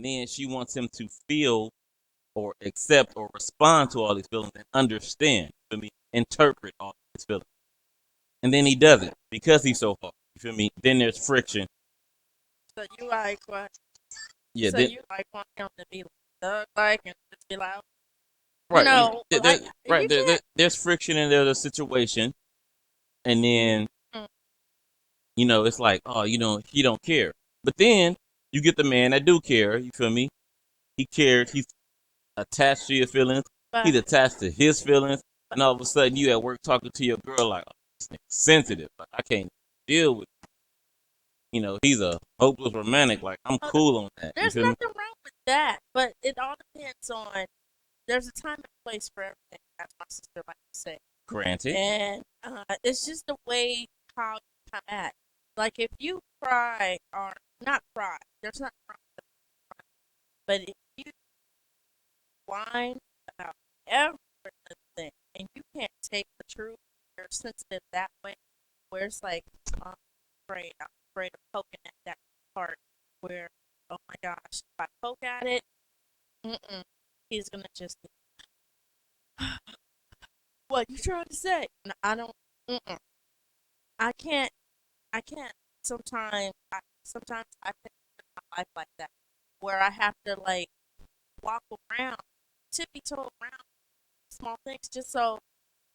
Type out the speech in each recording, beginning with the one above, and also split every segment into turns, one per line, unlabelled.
and then she wants him to feel or accept or respond to all these feelings and understand, you feel me, interpret all these feelings. And then he doesn't because he's so hard. You feel me? Then there's friction.
So you like what?
Yeah,
So
then
you like want him to be thug like and just be like,
right,
like
right
you can't.
there's friction and there's a situation, and then
Mm,
it's like, oh, he don't care. But then you get the man that do care. You feel me? He cares. He's attached to your feelings. He's
but
attached to his feelings, and all of a sudden you at work talking to your girl like, oh, this nigga sensitive. Like I can't deal with. He's a hopeless romantic. Like I'm
uh,
cool on that. You
there's
feel me?
nothing wrong with that. But it all depends on. There's a time and place for everything, as my sister likes to say.
Granted.
And it's just the way how you come at. Like if you cry or not cry, there's nothing wrong with crying. But if you whine about everything and you can't take the truth, you're sensitive that way, where it's like, I'm I'm afraid of poking at that part where, oh my gosh, if I poke at it, mm-mm, he's gonna just, what you trying to say? And I don't, mm-mm. I can't, I can't. Sometimes I think of my life like that, where I have to like walk around, tippy toe around small things just so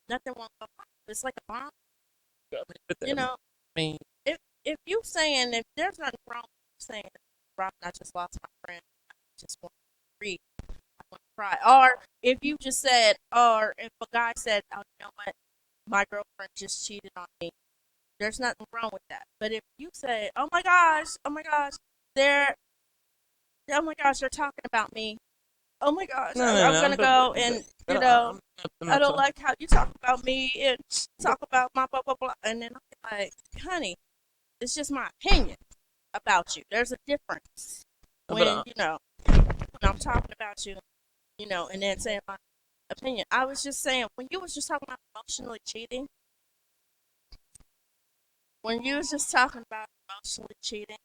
nothing won't go wrong. It's like a bomb, you know.
I mean,
If you saying if there's nothing wrong with you saying, Robin, I just lost my friend, I just want to read, I want to cry, or if you just said, or if a guy said, oh, you know what, my girlfriend just cheated on me, there's nothing wrong with that. But if you say, oh my gosh, they're, oh my gosh, they're talking about me. Oh my gosh,
no, no,
I'm
no.
gonna go and
I'm
I
not
don't
talking.
like how you talk about me and talk about my blah blah blah. And then I'm like, honey, it's just my opinion about you. There's a difference
But
when when I'm talking about you, and then saying my opinion. I was just saying when you was just talking about emotionally cheating, when you was just talking about emotionally cheating.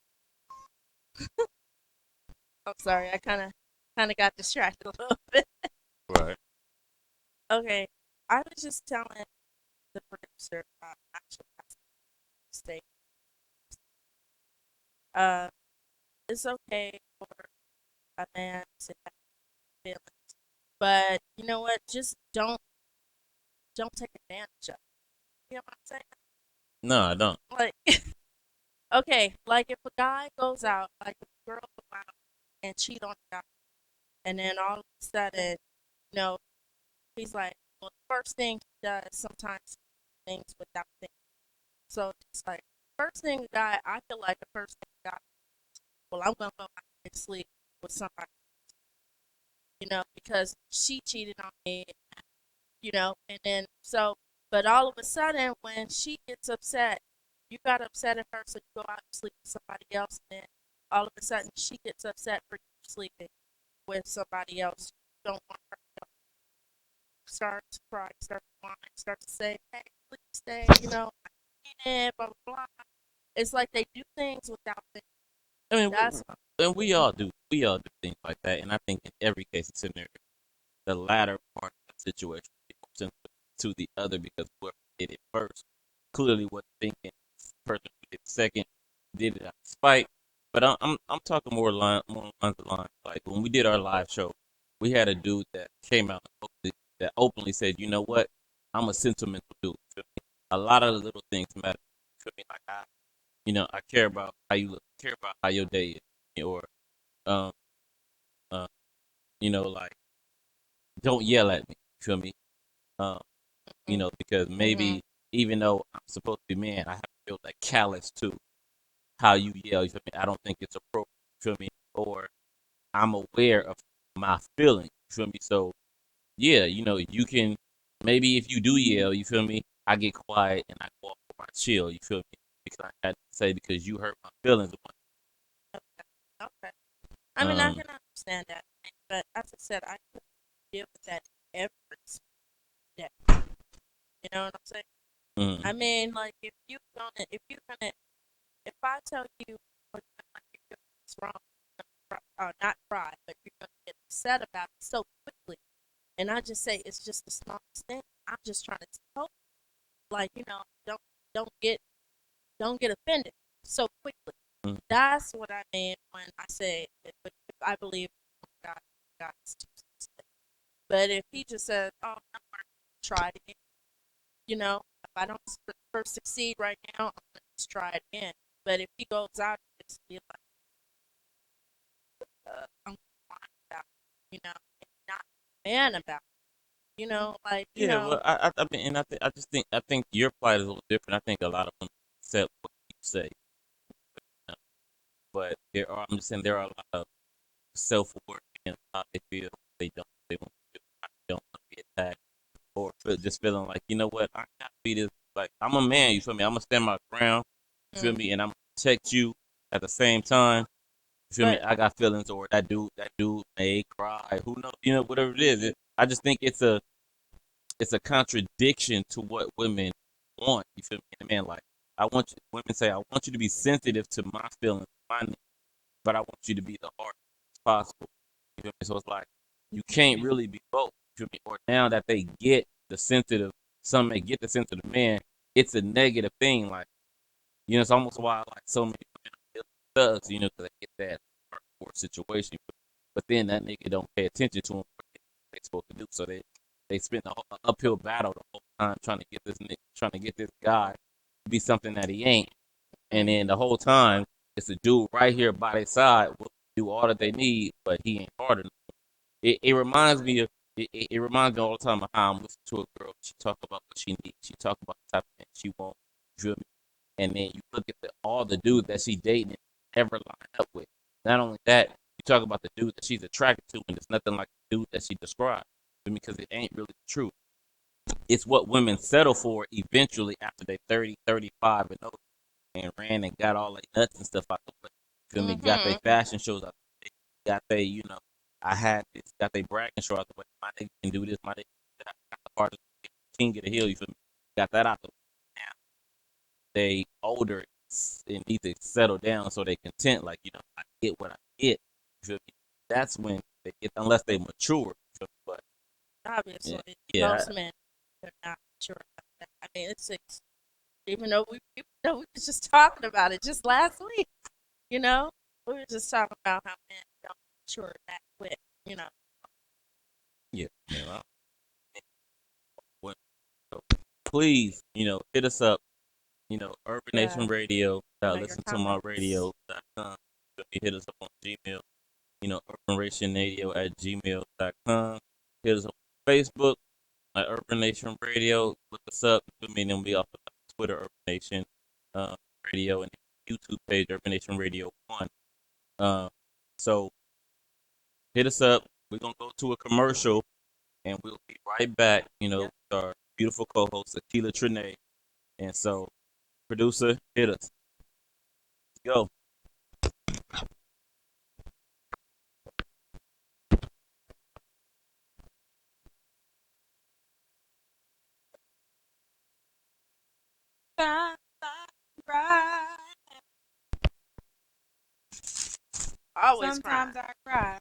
I'm sorry, I kind of got distracted a little bit.
right.
Okay, I was just telling the producer actually has a mistake. Uh, it's okay for a man to have feelings, but you know what? Just don't take advantage of it. You know what I'm saying?
No, I don't.
Like, okay, like if a guy goes out, like if a girl go out and cheat on a guy, and then all of a sudden, you know, he's like, well, the first thing he does sometimes things without thinking. So it's like first thing a guy, I feel like the first thing a guy, well, I'm gonna go out and sleep with somebody, because she cheated on me, and then so, but all of a sudden when she gets upset, you got upset at her, so you go out and sleep with somebody else, and then all of a sudden she gets upset for you sleeping with somebody else. You don't want her to start to cry, start to whine, start to say, hey, please stay, I can't, blah, blah, blah. It's like they do things without thinking.
I mean,
That's
and we all do things like that, and I think in every case and scenario, the latter part of the situation would be more sensitive to the other because whoever did it first clearly wasn't thinking. The person who did it second did it out of spite. But I'm talking more along the line. Like when we did our live show, we had a dude that came out that openly said, you know what, I'm a sentimental dude. Feel me? A lot of the little things matter. Feel me? Like I care about how you look, care about how your day is, or um, uh, like don't yell at me. Feel me? Um, because
mm-hmm.
maybe even though I'm supposed to be man, I have to feel that callous to how you yell. You feel me? I don't think it's appropriate. You feel me? Or I'm aware of my feelings. You feel me? So yeah, you can maybe if you do yell, you feel me? I get quiet and I go off my chill. You feel me? Because I had to say because you hurt my feelings.
Okay. I mean, I
Um,
can understand that, but as I said, I could deal with that every day. You know what I'm saying?
mm,
I mean, like if I tell you, like, you're doing this wrong, not cry, but you're gonna get upset about it so quickly. And I just say it's just the smallest thing. I'm just trying to help, like don't get don't get offended so quickly.
Mm.
That's what I mean when I say if I believe God, God is too sensitive. But if he just says, "Oh, I'm gonna try it again," if I don't first succeed right now, I'm gonna just try it again. But if he goes out and just be like, I'm fine about and not man about like
Yeah, well, I mean, and I think your plight is a little different. I think a lot of them accept what you say, but I'm just saying there are a lot of self-work and how they feel they want to do, they don't want to be attacked, or just feeling like, you know what, I gotta be this. Like, I'm a man, you feel me? I'm gonna stand my ground, you feel
mm.
me, and I'm gonna protect you at the same time. You feel me?
But
I got feelings, or that dude may cry. Who knows? Whatever it is. I just think it's a contradiction to what women want. You feel me? And man, like, women say, I want you to be sensitive to my feelings, my needs, but I want you to be the hardest as possible. You feel me? So it's like you can't really be both. You feel me? Or now that they get the sensitive, some may get the sensitive man, it's a negative thing. Like, it's almost why I like so many women are thugs, because they get that hardcore situation. But then that nigga don't pay attention to them what they supposed to do. So they spend an uphill battle the whole time trying to get this guy to be something that he ain't. And then the whole time, it's a dude right here by their side will do all that they need, but he ain't hard enough. It reminds me of it reminds me all the time of how I'm listening to a girl. She talk about what she needs. She talk about the type of man she wants. You feel me? And then you look at all the dudes that she dating and never line up with. Not only that, you talk about the dude that she's attracted to, and it's nothing like the dude that she described. Because it ain't really the truth. It's what women settle for eventually after they 30, 35 and older, and ran and got all their nuts and stuff out the way. Feel me? Got their fashion shows out the way. Got I had this. Got their bragging show out the way. My nigga can do this. My nigga got the part of the king of the hill. You feel me? Got that out the way. Now they older and need to settle down so they content. Like, I get what I get. You feel me? That's when they get, unless they mature. But
obviously,
yeah,
most men are not sure about that. I mean, even though we was just talking about it just last week. We were just talking about how men don't mature that quick.
yeah. Well, so please, hit us up. Urban
Yeah.
Nation Radio.
Your
Listen to my
comments.
radio.com. Hit us up on Gmail. urbanrationradio@gmail.com. Hit us up on Facebook at Urban Nation Radio. Look us up. Then we also have Twitter Urban Nation Radio, and YouTube page Urban Nation Radio 1. So hit us up. We're gonna go to a commercial, and we'll be right back. With our beautiful co-host Akila Trine. And so, producer, hit us. Let's go.
Always
Sometimes
crying.
I cry.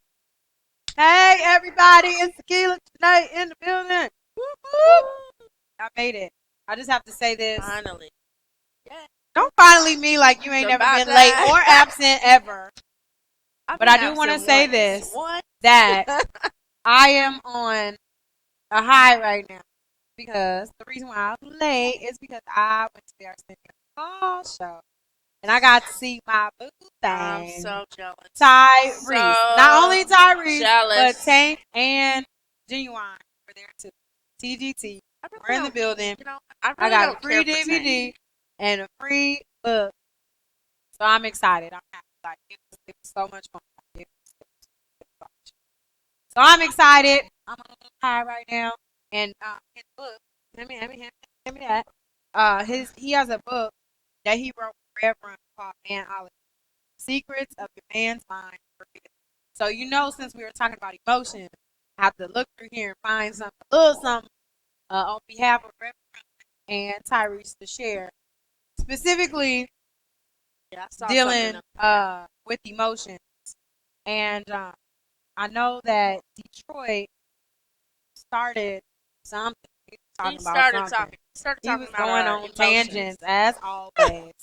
Hey, everybody, it's Tequila tonight in the building. Woo-hoo. I made it. I just have to say this.
Finally. Yeah.
Don't finally me like you ain't never
About
been late
that.
or absent ever.
I've
But
been
I do want to
absent
say
once.
this,
What?
that I am on a high right now. Because the reason why I'm late is because I went to the Arsenio Hall show. And I got to see my boo
I'm
thing,
so jealous.
Tyrese.
So
Not only Tyrese,
jealous.
but Tank and Genuine were there too. TGT.
I really
We're in the
don't-
building.
I
I
really
got
don't
a free
care for Tank.
DVD and a free book. So I'm excited. I'm happy. Like, it was so much fun. It was so much. So I'm excited. I'm on a little high right now. And his book, hand me that. He has a book that he wrote with Reverend called Man Olive. Secrets of your man's mind. So since we were talking about emotion, I have to look through here and find something, a little something, on behalf of Reverend and Tyrese to share, specifically
Yeah, I saw
dealing
something up there.
with emotions And I know that Detroit started something. He was talking about something.
He started
He
talking
was
about
going on
emotions.
tangents as always.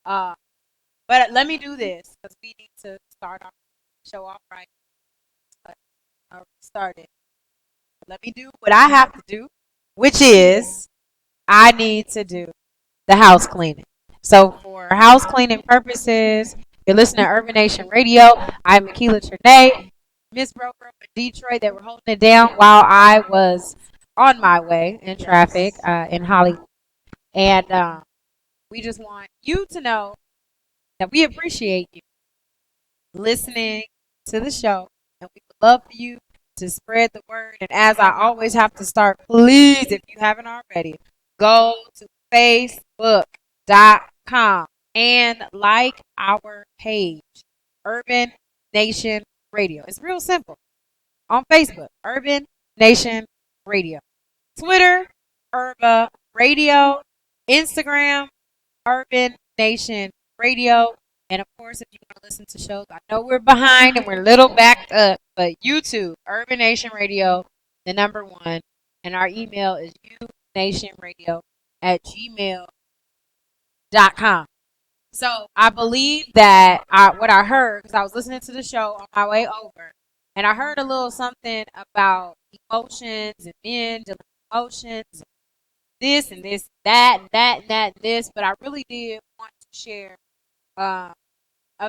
But let me do this because we need to start our show off right. But I already started. Let me do what I have to do, which is I need to do the house cleaning. So for house cleaning purposes, you're listening to Urban Nation Radio. I'm Makila Trinae, Miss Broker in Detroit that were holding it down while I was on my way in traffic in Hollywood. And we just want you to know that we appreciate you listening to the show. And we would love for you to spread the word. And as I always have to start, please, if you haven't already, go to facebook.com and like our page, Urban Nation Radio. It's real simple. On Facebook, Urban Nation Radio. Twitter, Urba Radio. Instagram, Urban Nation Radio. And of course, if you want to listen to shows, I know we're behind and we're a little backed up, but YouTube, Urban Nation Radio, the number one. And our email is unationradio@gmail.com. So I believe that what I heard, because I was listening to the show on my way over, and I heard a little something about emotions and men dealing with emotions, this and this, that, and that, and that, and this. But I really did want to share a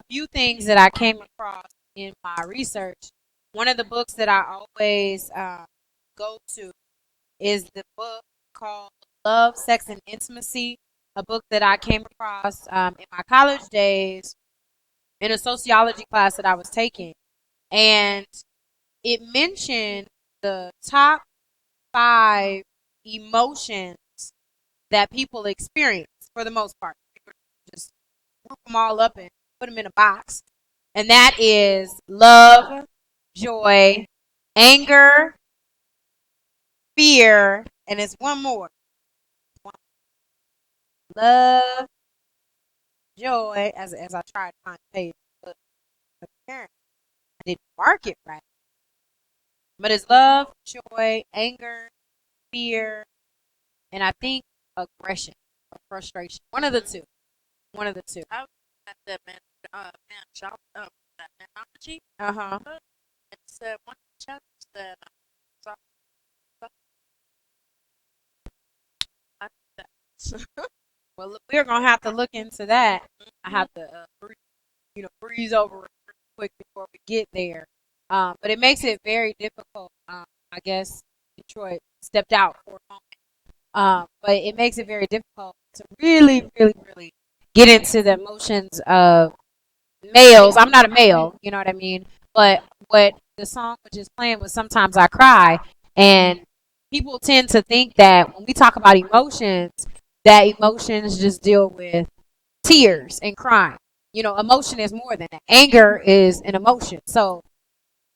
few things that I came across in my research. One of the books that I always go to is the book called Love, Sex, and Intimacy, a book that I came across in my college days in a sociology class that I was taking. And it mentioned the top 5 emotions that people experience for the most part. Just group them all up and put them in a box. And that is love, joy, anger, fear, and it's one more. Love, joy, as I tried to find the page, but apparently I didn't mark it right. But it's love, joy, anger, fear, and I think aggression or frustration. One of the two. One of the two.
I was at that that analogy.
Uh-huh.
It's one of the chapters that I think that.
Well, we're gonna have to look into that. I have to, breeze over it real quick before we get there. But it makes it very difficult. I guess Detroit stepped out for a moment. But it makes it very difficult to really, really, really get into the emotions of males. I'm not a male, you know what I mean? But what the song was just playing was Sometimes I Cry. And people tend to think that when we talk about emotions, that emotions just deal with tears and crying. Emotion is more than that. Anger is an emotion. So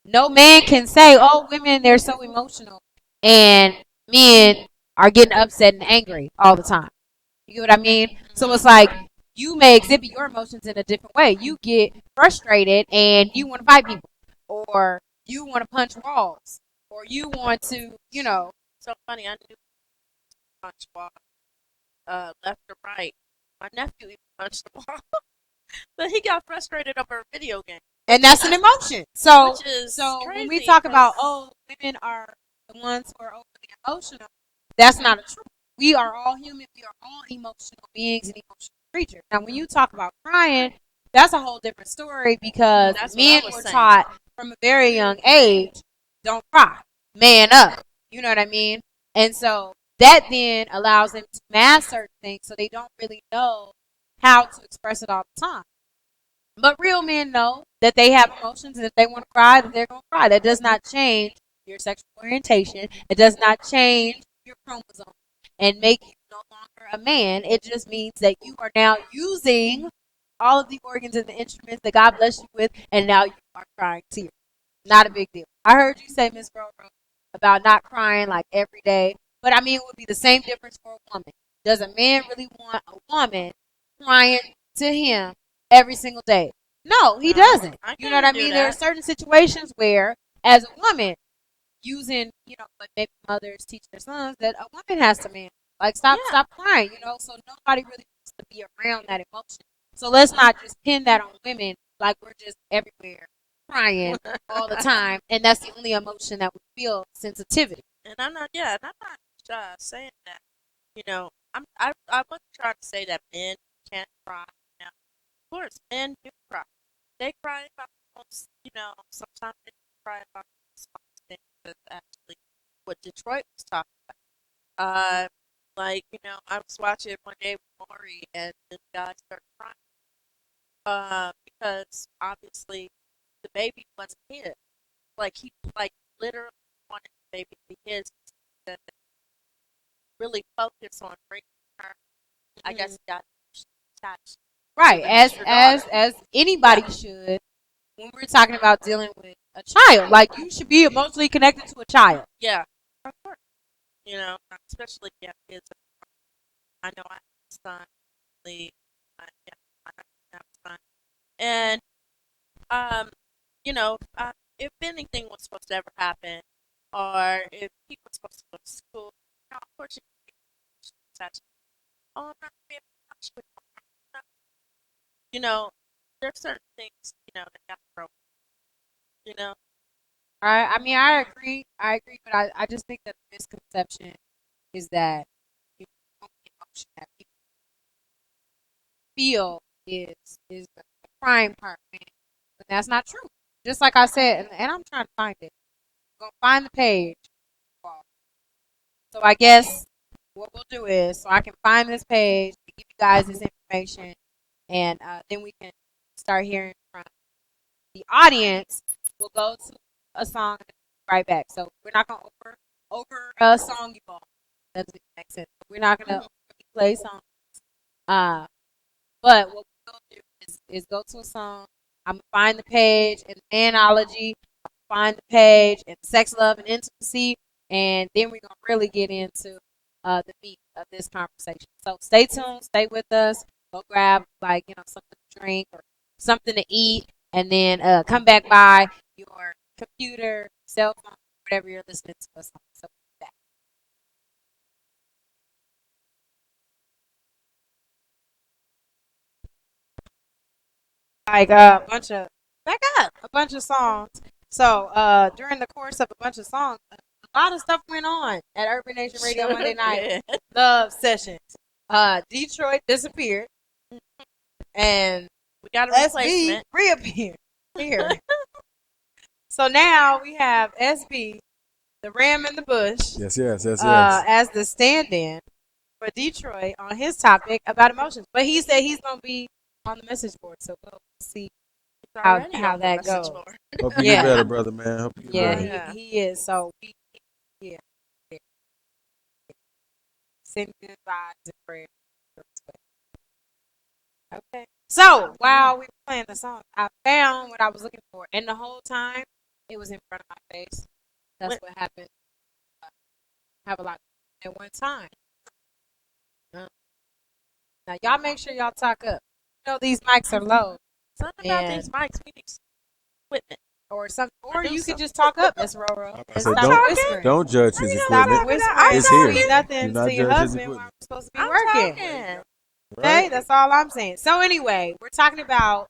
no man can say, oh, women, they're so emotional. And men are getting upset and angry all the time. You get what I mean? So it's like you may exhibit your emotions in a different way. You get frustrated and you want to fight people, or you want to punch walls, or you want to,
So funny, I knew punch wall, left or right. My nephew even punched the wall, but he got frustrated over a video game.
And that's an emotion. So,
Which is
when we
crazy
talk about,
because-
women are the ones who are overly emotional, that's not a truth. We are all human. We are all emotional beings and emotional creatures. Now, when you talk about crying, that's a whole different story because
That's what
men
I was
were
saying.
taught from a very young age, don't cry, man up. You know what I mean? And so that then allows them to mask certain things so they don't really know how to express it all the time. But real men know that they have emotions, and if they want to cry, then they're going to cry. That does not change your sexual orientation. It does not change your chromosome and make you no longer a man. It just means that you are now using all of the organs and the instruments that God blessed you with, and now you are crying tears. Not a big deal. I heard you say, Miss Roro, about not crying like every day. But I mean, it would be the same difference for a woman. Does a man really want a woman crying to him every single day? No, he
No,
doesn't.
I
You know what I
couldn't do
mean? There are
that.
certain situations where, as a woman, using, what maybe mothers teach their sons, that a woman has to man. Like,
Yeah.
stop crying, so nobody really wants to be around that emotion. So let's not just pin that on women, like we're just everywhere crying all the time, and that's the only emotion that we feel sensitivity.
And I'm not. Yeah, and I'm not saying that. I wasn't trying to say that men can't cry. Now, of course, men do cry. They cry about most. Sometimes they cry about small things. That's actually what Detroit was talking about. I was watching one day with Maury, and this guy started crying. Because obviously the baby wasn't his. Like he literally wanted the baby to be his. Instead of really focus on bringing her. I guess he got attached
Right,
to the
as
extra
as
daughter.
as anybody should when we're talking about dealing with a child. Like, you should be emotionally connected to a child.
Yeah, of course. Especially kids. I know I have a son. Yeah, I have a son, and um, if anything was supposed to ever happen, or if he was supposed to go to school, of course you attached. Oh, I'm not gonna be able to touch with him. There's certain things, that got to grow. You know,
I mean, I agree, but I just think that the misconception is that the only emotion that people feel is the crying part, man. But that's not true. Just like I said, and I'm trying to find it. I'm gonna find the page. So I guess what we'll do is, so I can find this page, give you guys this information, and then we can start hearing from the audience. We'll go to a song and right back. So we're not gonna over song you all. That doesn't make sense. We're not gonna play songs. But what we'll do is go to a song. I'm gonna find the page in Manology, find the page in Sex, Love, and Intimacy, and then we're gonna really get into the meat of this conversation. So stay tuned, stay with us. Go grab something to drink or something to eat, and then come back by your computer, cell phone, whatever you're listening to us on. So back. Like a bunch of songs. So during the course of a bunch of songs, a lot of stuff went on at Urban Nation Radio Monday Night Love Sessions. Detroit disappeared, and
we got a
SB
replacement.
reappeared here. So now we have SB, the Ram in the Bush,
Yes.
as the stand-in for Detroit on his topic about emotions. But he said he's gonna be on the message board, so we'll see
It's
how
already on the
that
message
goes.
board.
Hope you
Yeah.
get better, brother, man. Hope you get
Yeah,
better.
Yeah.
he is. So yeah, yeah. Send good vibes and prayers. Okay. So while we were playing the song, I found what I was looking for, and the whole time it was in front of my face. That's
What?
what happened. Have a lot at one time. Now y'all make sure y'all talk up. These mics are low,
Something about
and
these mics. We need equipment.
or something, or
do
you could
something.
just talk up, Miss Roro,
I
and
said,
stop whispering.
don't judge his
Stop
equipment.
whispering.
I'm
It's
Don't
here.
be nothing
Do not
to your
judge his
husband when
equipment.
we're supposed to be
I'm
working.
talking.
Okay,
Right?
that's all I'm saying. So anyway, we're talking about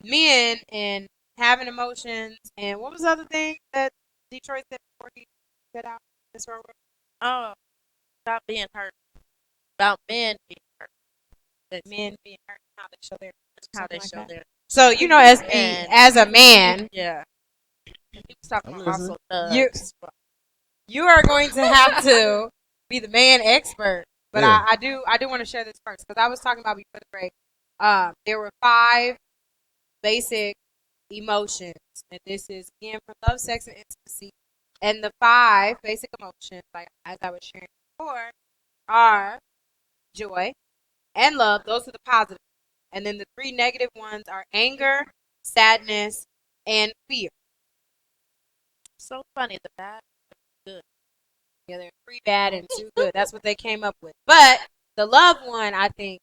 men and having emotions, and what was the other thing that Detroit said before he got out? Miss Roro?
Oh, about being hurt. About men being hurt. That's
Men being hurt, how they show their
how they
something like
show
that.
their.
So SB,
And-
as a man,
Yeah. He was talking
I'm
about
listening.
also
You-
thugs.
you are going to have to be the man expert. But
Yeah.
I do want to share this first because I was talking about before the break. There were 5 basic emotions, and this is again from Love, Sex, and Intimacy. And the 5 basic emotions, like as I was sharing before, are joy and love. Those are the positive. And then the 3 negative ones are anger, sadness, and fear.
So funny. The bad.
Yeah, there are 3 bad and 2 good. That's what they came up with. But the love one, I think,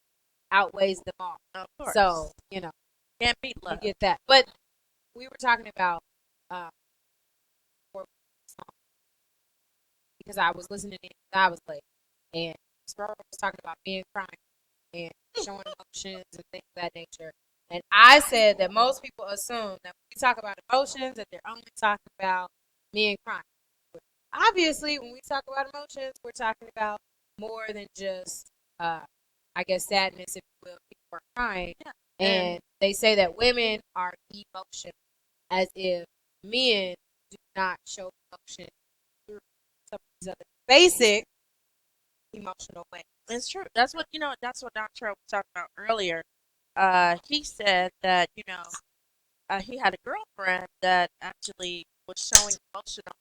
outweighs them all.
Of course.
So,
Can't beat
You
love.
get that. But we were talking about for- because I was listening in, I was late, and this girl was talking about men crying and showing emotions and things of that nature. And I said that most people assume that when we talk about emotions, that they're only talking about men crying. But obviously, when we talk about emotions, we're talking about more than just, I guess, sadness, if you will. People are crying,
Yeah.
and they say that women are emotional, as if men do not show emotion through some of these other basic emotional ways.
It's true. That's what That's what Don Trump was talking about earlier. He said that he had a girlfriend that actually was showing emotional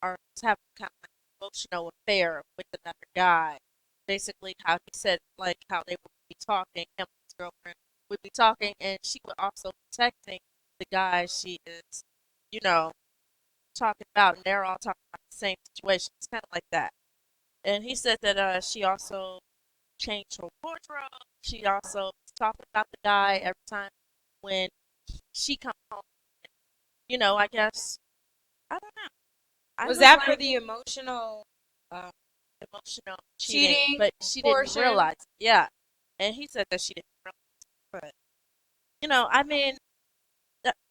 or was having kind of like an emotional affair with another guy. Basically, how he said like how they would be talking, him and his girlfriend would be talking, and she would also be texting the guy she is, you know, talking about, and they're all talking about the same situation. It's kind of like that. And he said that she also changed her wardrobe. She also was talking about the guy every time when she comes home. I guess I don't know. I
Was
was
that for
like
the emotional uh,
emotional cheating,
cheating
but she didn't
portion?
realize. It. Yeah, and he said that she didn't realize. It. But I mean,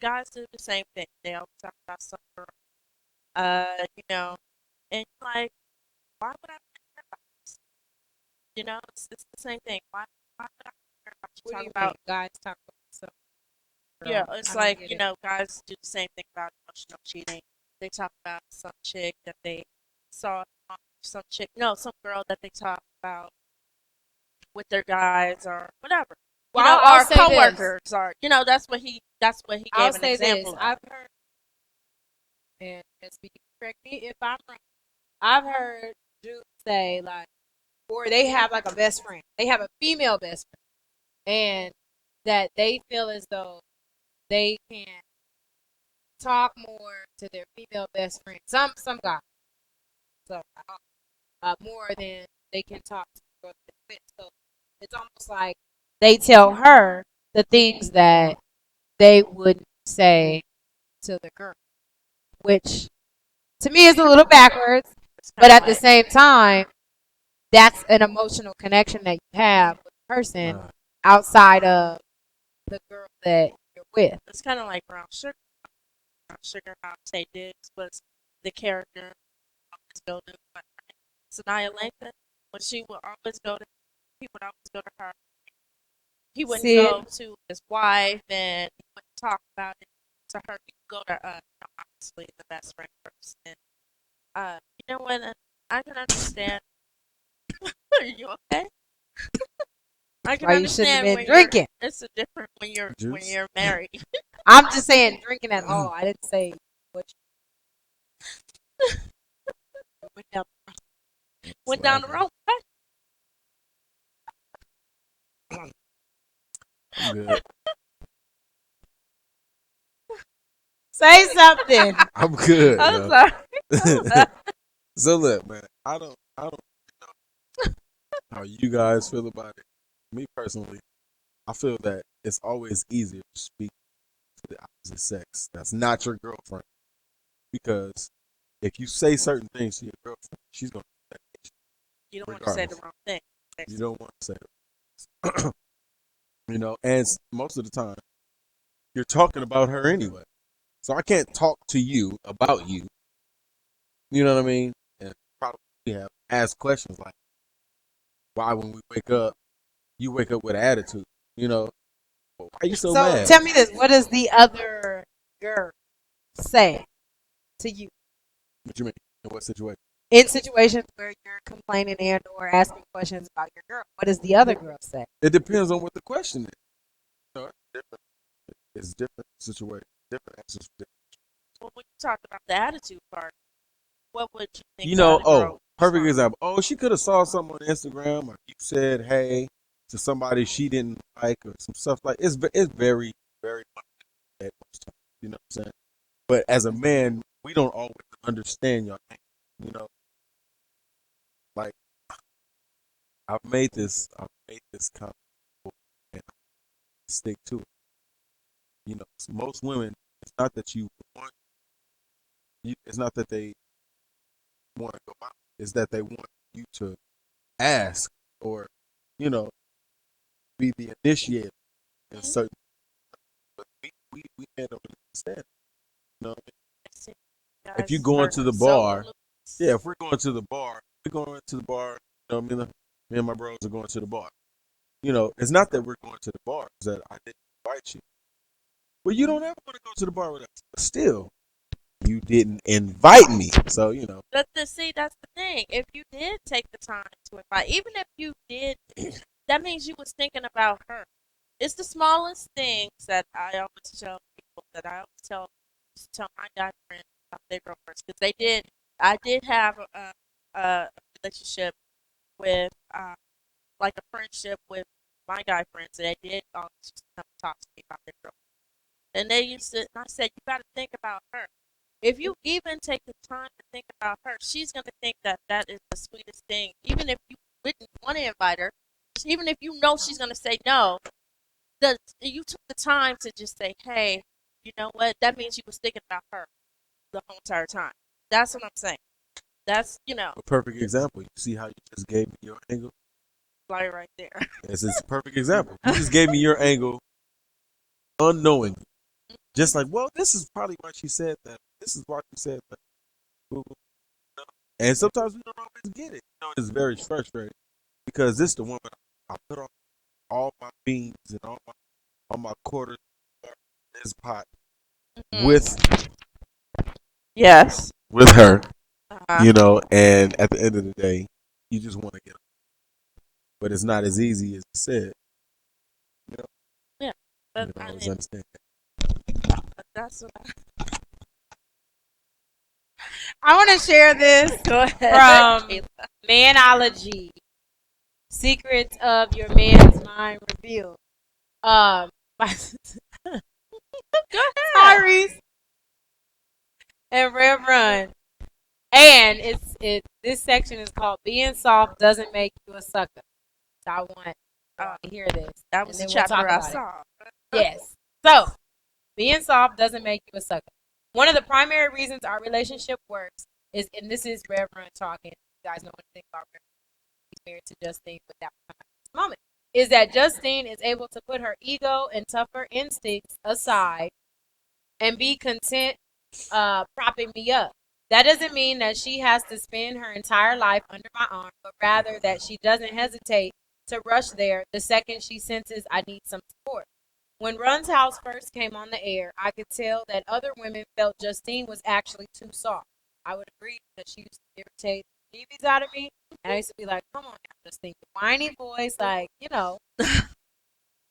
guys do the same thing. They always talk about some girl. And like, why would I care about this? It's the same thing. Why would I care about you
What do
talking
you mean?
about?
Guys talk about some
Yeah,
girl.
it's
I don't
like,
get it.
guys do the same thing about emotional cheating. They talk about some chick that they saw, some chick, no, some girl that they talk about with their guys or whatever.
Well, I'll
Or
say this.
coworkers or, that's what he
I'll
gave an
say this.
example of.
I've heard, and speaking, correct me if I'm wrong. I've heard dudes say like, or they have like a best friend. They have a female best friend, and that they feel as though they can talk more to their female best friend. Some guys, so more than they can talk to the girl that they're with. So it's almost like they tell her the things that they wouldn't say to the girl, which to me is a little backwards.
It's
But
kind of
at the
like,
same time, that's an emotional connection that you have with a person outside of the girl that you're with.
it's kind of like Brown Sugar. Brown Sugar, how Tay Diggs was the character always go to Sanaya Lathan. When she would always go to, he would always go to her. He wouldn't
Sid,
go to his wife and he wouldn't talk about it to her. He would go to obviously the best friend first. And you know what? I can understand. Are you okay? I can
why you shouldn't have
understand
been
when
drinking.
it's a different when
Juice.
you're married.
I'm just saying drinking at all. I didn't say what you went down.
Went down the road.
I'm good.
Say something.
I'm good,
I'm
yo.
sorry.
So look, man, I don't know how you guys feel about it. Me personally, I feel that it's always easier to speak to the opposite sex. That's not your girlfriend. Because if you say certain things to your girlfriend, she's gonna do that
You don't want to say the
regardless.
wrong thing.
You don't want to say it. And most of the time, you're talking about her anyway. So I can't talk to you about you. You know what I mean? And probably have asked questions like, why when we wake up, you wake up with an attitude? You know, why are you so
So
mad?
tell me this: what does the other girl say to you
What you mean? In what situation?
in situations where you're complaining and or asking questions about your girl? What does the other girl say?
It depends on what the question is. It's different. It's different situation, different answers.
Well, when you talked about the attitude part, what would you think
You
the
know,
other girl
perfect
responded?
example. Oh, she could have saw something on Instagram, or you said hey to somebody she didn't like, or some stuff like. It's very very much at most times. You know what I'm saying? But as a man, we don't always understand your anger. You know, like I've made this comment before, and I stick to it.
You know, most women, it's not that you want, it's not that they want to go out. It's that they want you to ask or, you know, be the initiator in
Mhm.
certain. But we men don't understand. You know, if you
Guys
go
are
into the
so
bar,
loose.
yeah, if we're going to the bar, we're going to the bar. You know, me and my bros are going to the bar. You know, it's not that we're going to the bar; it's that I didn't invite you. Well, you don't ever want to go to the bar with us. But still, you didn't invite me. So, you know.
But see, that's the thing. If you did take the time to invite, even if you did, that means you was thinking about her. It's the smallest things that I always tell people that I always tell my guy friends about their girlfriends because they did. I did have a relationship with like a friendship with my guy friends, and they did always just come talk to me about their girlfriends. And they used to, and I said, you got to think about her. If you even take the time to think about her, she's going to think that that is the sweetest thing. Even if you wouldn't want to invite her, even if you know she's going to say no, you took the time to just say, hey, you know what? That means you was thinking about her the whole entire time. That's what I'm saying. That's,
A perfect example. You see how you just gave me your angle?
like right there.
This is a perfect example. You just gave me your angle unknowingly. Just like, well, this is probably why she said that. This is why she said that. And sometimes we don't always get it. You know, it's very frustrating because this is the woman I put on all my beans and all my quarters in this pot with
Yes.
with her,
Uh-huh.
you know, and at the end of the day, you just want to get her. But it's not as easy as it said. You know,
Yeah.
you
But
don't
I
always
mean,
understand.
that's what
I want to share this
Go ahead.
from
Kayla.
Manology, Secrets of Your Man's Mind Revealed. By
Go ahead.
Tyrese and Rev Run. And this section is called "Being Soft Doesn't Make You a Sucker." So I want
Uh,
to hear this,
that
and
was the
then we'll talk
chapter I
about it.
saw.
Yes. So being soft doesn't make you a sucker. One of the primary reasons our relationship works is, and this is Reverend talking. You guys know anything about Reverend? He's married to Justine, but that was this moment. Is that Justine is able to put her ego and tougher instincts aside and be content propping me up. That doesn't mean that she has to spend her entire life under my arm, but rather that she doesn't hesitate to rush there the second she senses I need some support. When Run's House first came on the air, I could tell that other women felt Justine was actually too soft. I would agree because she used to irritate the BBs out of me. And I used to be like, come on now, Justine, whiny voice, like,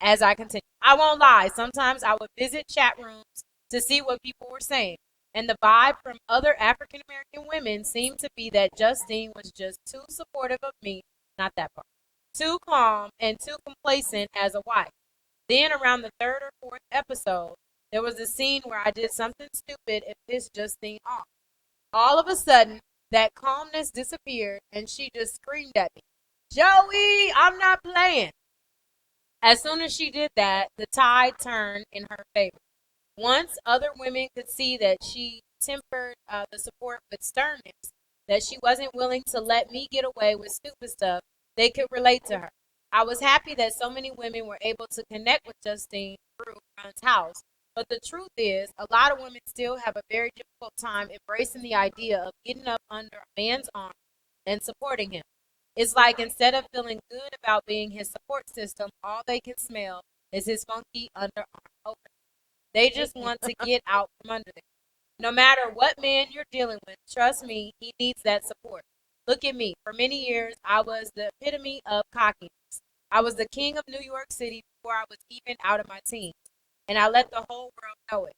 as I continue. I won't lie, sometimes I would visit chat rooms to see what people were saying. And the vibe from other African American women seemed to be that Justine was just too supportive of me, not that part, too calm and too complacent as a wife. Then, around the third or fourth episode, there was a scene where I did something stupid and pissed Justine off. All of a sudden, that calmness disappeared and she just screamed at me, Joey, I'm not playing. As soon as she did that, the tide turned in her favor. Once other women could see that she tempered the support with sternness, that she wasn't willing to let me get away with stupid stuff, they could relate to her. I was happy that so many women were able to connect with Justine through Run's House. But the truth is, a lot of women still have a very difficult time embracing the idea of getting up under a man's arm and supporting him. It's like instead of feeling good about being his support system, all they can smell is his funky underarm odor. They just want to get out from under them. No matter what man you're dealing with, trust me, he needs that support. Look at me. For many years, I was the epitome of cockiness. I was the king of New York City before I was even out of my teens, and I let the whole world know it.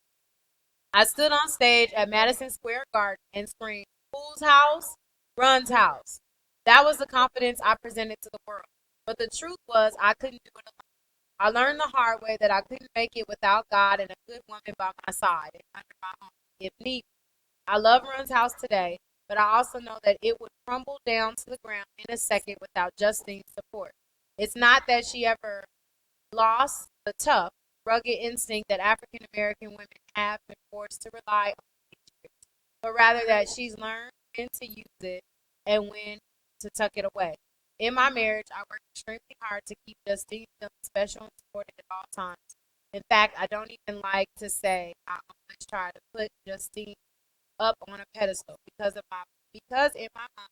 I stood on stage at Madison Square Garden and screamed, Whose house? Run's house. That was the confidence I presented to the world. But the truth was, I couldn't do it alone. I learned the hard way that I couldn't make it without God and a good woman by my side and under my arm, if need. I love Run's House today, but I also know that it would crumble down to the ground in a second without Justine's support. It's not that she ever lost the tough. rugged instinct that African American women have been forced to rely on these years, but rather that she's learned when to use it and when to tuck it away. In my marriage, I work extremely hard to keep Justine feeling special and supported at all times. In fact, I don't even like to say I always try to put Justine up on a pedestal because in my mind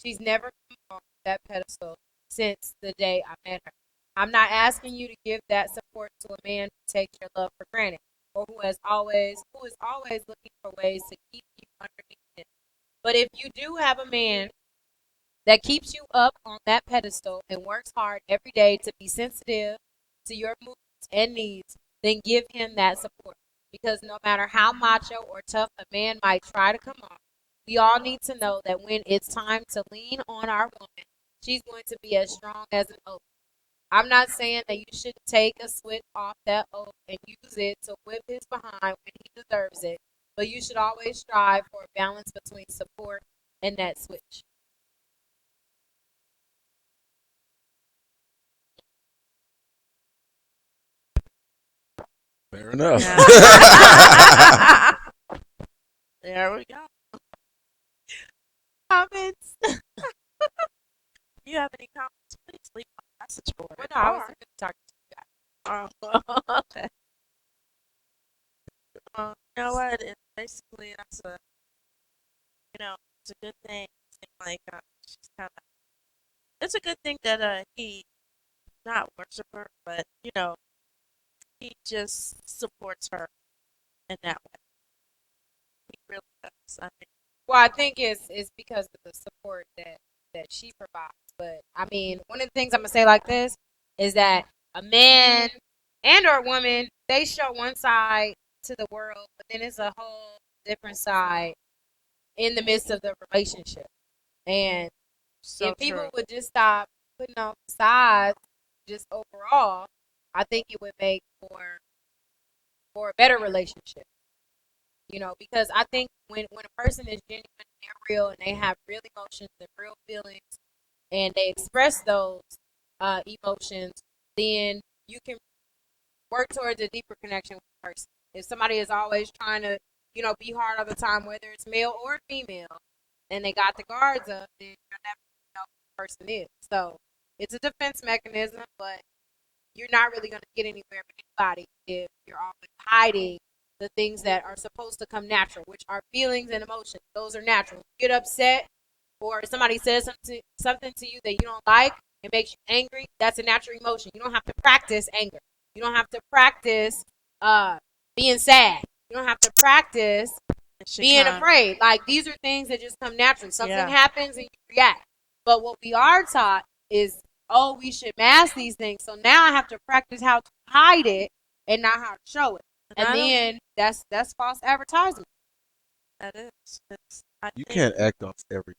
she's never come off that pedestal since the day I met her. I'm not asking you to give that support to a man who takes your love for granted or who is always looking for ways to keep you underneath him. But if you do have a man that keeps you up on that pedestal and works hard every day to be sensitive to your moods and needs, then give him that support. Because no matter how macho or tough a man might try to come off, we all need to know that when it's time to lean on our woman, she's going to be as strong as an oak. I'm not saying that you should take a switch off that oak and use it to whip his behind when he deserves it, but you should always strive for a balance between support and that switch.
Fair enough.
Yeah. There we go.
Comments?
You have any comments? Please leave a message for
Well,
it.
no, I was talking to you guys.
Okay. You know what? It's basically it's a good thing. It seems like she's kind of. It's a good thing that he not worship her, but he just supports her in that way. He really does. I mean,
Well, I think it's because of the support that she provides. But I mean, one of the things I'm gonna say like this is that a man and or woman, they show one side to the world, but then it's a whole different side in the midst of the relationship. And
so
if people
true.
would just stop putting on sides, just overall, I think it would make for a better relationship. Because I think when a person is genuine and they're real and they have real emotions and real feelings and they express those emotions, then you can work towards a deeper connection with the person. If somebody is always trying to, be hard all the time, whether it's male or female, and they got the guards up, then you'll never know who the person is. So it's a defense mechanism, but you're not really going to get anywhere with anybody if you're always hiding the things that are supposed to come natural, which are feelings and emotions. Those are natural. You get upset or somebody says something to you that you don't like, it makes you angry, that's a natural emotion. You don't have to practice anger. You don't have to practice being sad. You don't have to practice being afraid. Like, these are things that just come naturally. Something happens and you react. But what we are taught is, we should mask these things. So now I have to practice how to hide it and not how to show it. And then that's false advertisement.
That is.
You can't act off every.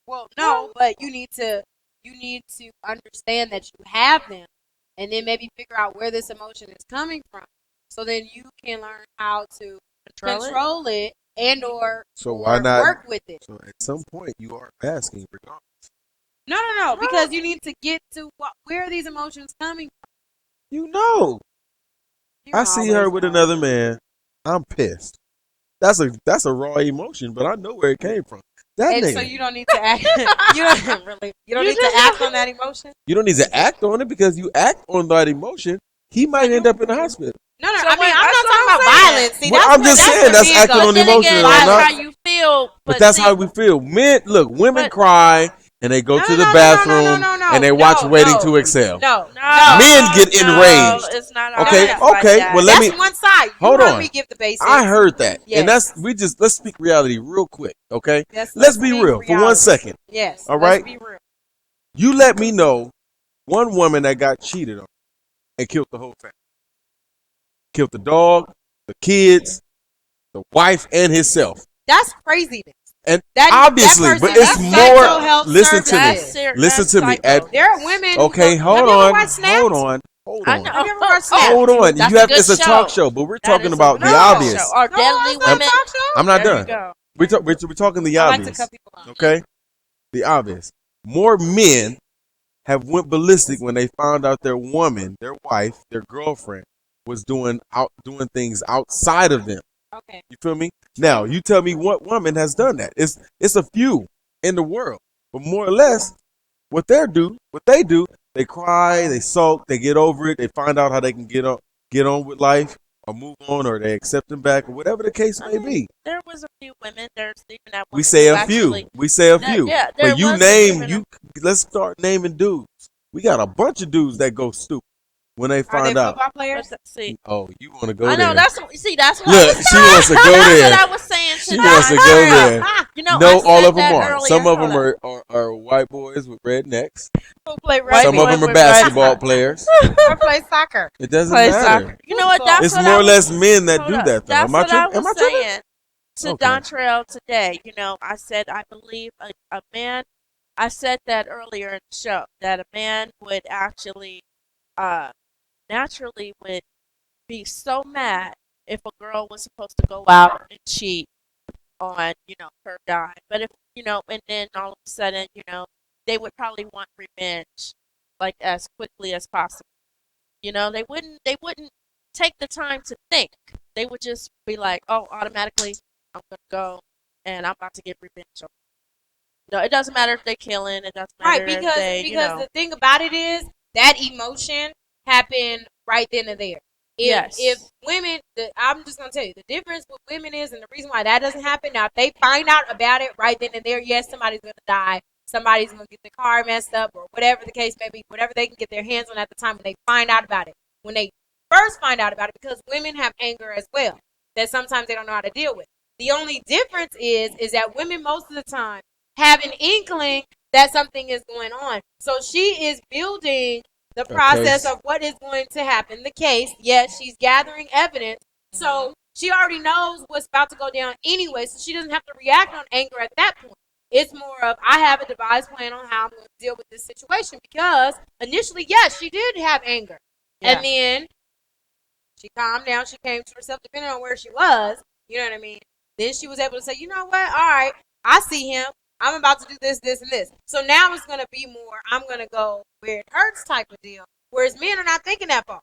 Well, no, but you need to understand that you have them, and then maybe figure out where this emotion is coming from. So then you can learn how to control it and or
why not
work with it.
So at some point you are asking regardless.
No, because you need to get to where are these emotions coming from.
You I see her with another man. I'm pissed. That's a raw emotion, but I know where it came from. That
and
nigga.
so you don't need to act. You don't need to act on that emotion.
You don't need to act on it, because you act on that emotion, he might end up in the hospital.
No.
So
I mean,
wait,
I'm
that's
not talking
what
about
I'm
violence. See,
Well, I'm just saying that's acting on emotion.
That's how you feel.
But that's how we feel. Women cry and they go to the
no,
bathroom and they watch Waiting to Exhale.
No.
Men get enraged.
It's not
Okay.
like that.
Well,
that's one side.
Hold on.
Me give the basics.
I heard that,
Yes.
and let's speak reality real quick, okay?
Yes,
let's be real for 1 second.
Yes.
All right.
Let's be real.
You let me know one woman that got cheated on and killed the whole family, killed the dog, the kids, the wife, and himself.
That's craziness.
And
that
obviously,
person,
but it's more. Listen to me. Listen to me.
There are women.
Okay, hold on. Hold on. Hold on. It's a talk show, but we're talking about the obvious.
Or deadly women.
I'm not done. We're talking the obvious.
I like to cut people off.
Okay, the obvious. More men have went ballistic when they found out their woman, their wife, their girlfriend was doing things outside of them.
Okay.
You feel me? Now, you tell me what woman has done that. It's a few in the world. But more or less, what they do, they cry, they sulk, they get over it, they find out how they can get on with life or move on, or they accept them back, or whatever the case may be.
There was a few women. There's even that
We
woman
say
who
a few.
actually-
We say a
That-
few.
yeah, there
But you
was
name
even
let's start naming dudes. We got a bunch of dudes that go stupid when they
Are they
find out.
football players?
See,
Oh, you want to go
I know
there?
that's what I
Look,
was
she wants to go
that's
there.
what I was saying.
She wants to go there.
You know,
No,
I
all
said
of them
that
are.
earlier.
Some of
Hold
them
up.
are white boys with red necks.
Who play
White
Some
boy
of them are
with
basketball
red-
players.
Or play soccer?
It doesn't
Play
matter.
soccer. You know what? That's
It's
what
more
I
or
was,
less men that
hold
do
up.
that, though.
That's
Am I
what I
tripping?
was
Am I tripping?
saying to
Okay.
Dontrell today. You know, I said I believe a man. I said that earlier in the show that a man would actually, naturally would be so mad if a girl was supposed to go out and cheat on, her guy. But if, and then all of a sudden, they would probably want revenge, like as quickly as possible. They wouldn't take the time to think. They would just be like, oh, automatically, I'm gonna go and I'm about to get revenge on. No, it doesn't matter if they're killing. It doesn't matter
Right,
if they,
because the thing about it is that emotion happened right then and there.
Yes.
If women, I'm just gonna tell you the difference with women is, and the reason why that doesn't happen. Now, if they find out about it right then and there, yes, somebody's gonna die, somebody's gonna get the car messed up, or whatever the case may be, whatever they can get their hands on at the time when they find out about it. When they first find out about it, because women have anger as well that sometimes they don't know how to deal with. The only difference is that women most of the time have an inkling that something is going on. So she is building the process
case.
of what is going to happen. The case, yes, she's gathering evidence. So she already knows what's about to go down anyway, so she doesn't have to react on anger at that point. It's more of, I have a devised plan on how I'm going to deal with this situation, because initially, yes, she did have anger.
Yeah.
And then she calmed down. She came to herself, depending on where she was. You know what I mean? Then she was able to say, you know what? All right, I see him. I'm about to do this, this, and this. So now it's going to be more, I'm going to go where it hurts type of deal. Whereas men are not thinking that far.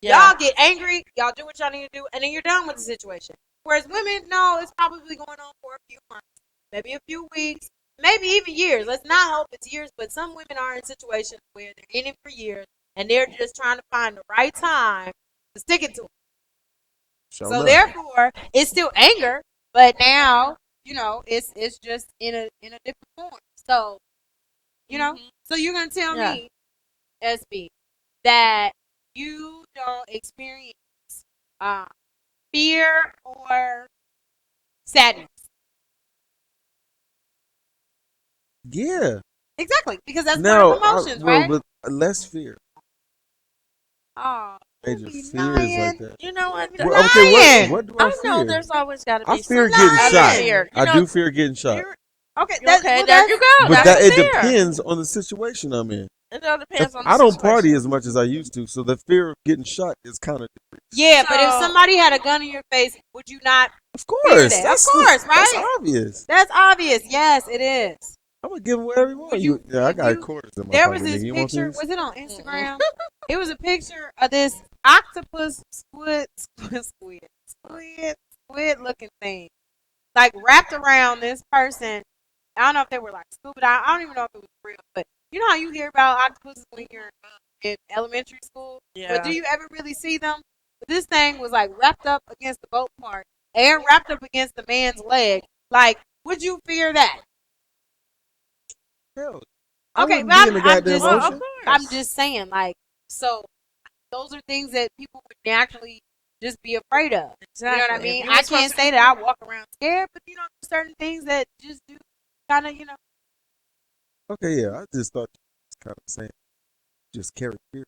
Yeah.
Y'all get angry, y'all do what y'all need to do, and then you're done with the situation. Whereas women, no, it's probably going on for a few months, maybe a few weeks, maybe even years. Let's not hope it's years, but some women are in situations where they're in it for years, and they're just trying to find the right time to stick it to them.
Show
So
enough.
therefore, it's still anger, but now, it's just in a different form. So, so you're gonna tell
Yeah.
me, SB, that you don't experience fear or sadness.
Yeah.
Exactly, because that's
No,
part of emotions, right?
but less fear.
Oh,
Major
be
fears like
lying.
that.
You know what?
Well, okay,
lying.
what do I
I
fear?
know there's always got to be
I fear
some
getting
kind of
shot.
fear.
I do fear getting shot.
Okay,
Okay, there you go.
But
That's
it
fear.
depends on the situation I'm in.
It all depends on the
I don't
situation.
party as much as I used to, so the fear of getting shot is kind of different.
Yeah, but if
So-
somebody had a gun in your face, would you not?
Of course.
that.
That's
Of course, right?
That's obvious.
That's obvious. Yes, it is.
I'm going to give him whatever you want.
Would you-
Yeah, I
if
got
you-
quarters in my
There
pocket.
was this
nigga. You want
picture.
these?
Was it on Instagram? It was a picture of this octopus squid looking thing, like wrapped around this person. I don't know if they were like scuba diving. I don't even know if it was real, but you know how you hear about octopuses when you're in elementary school.
Yeah.
But do you ever really see them? But this thing was like wrapped up against the boat part and wrapped up against the man's leg. Like, would you fear that?
Hell, I
Okay,
wouldn't
but
be in the goddamn
Well,
ocean.
of course.
I'm just saying, like, so those are things that people would naturally just be afraid of.
Exactly.
You know what I
If
mean?
you
I
was supposed
can't
to-
say that I walk around scared, but there's certain things that just do kind of,
Okay, yeah, I just thought you was kind of saying just carry fear.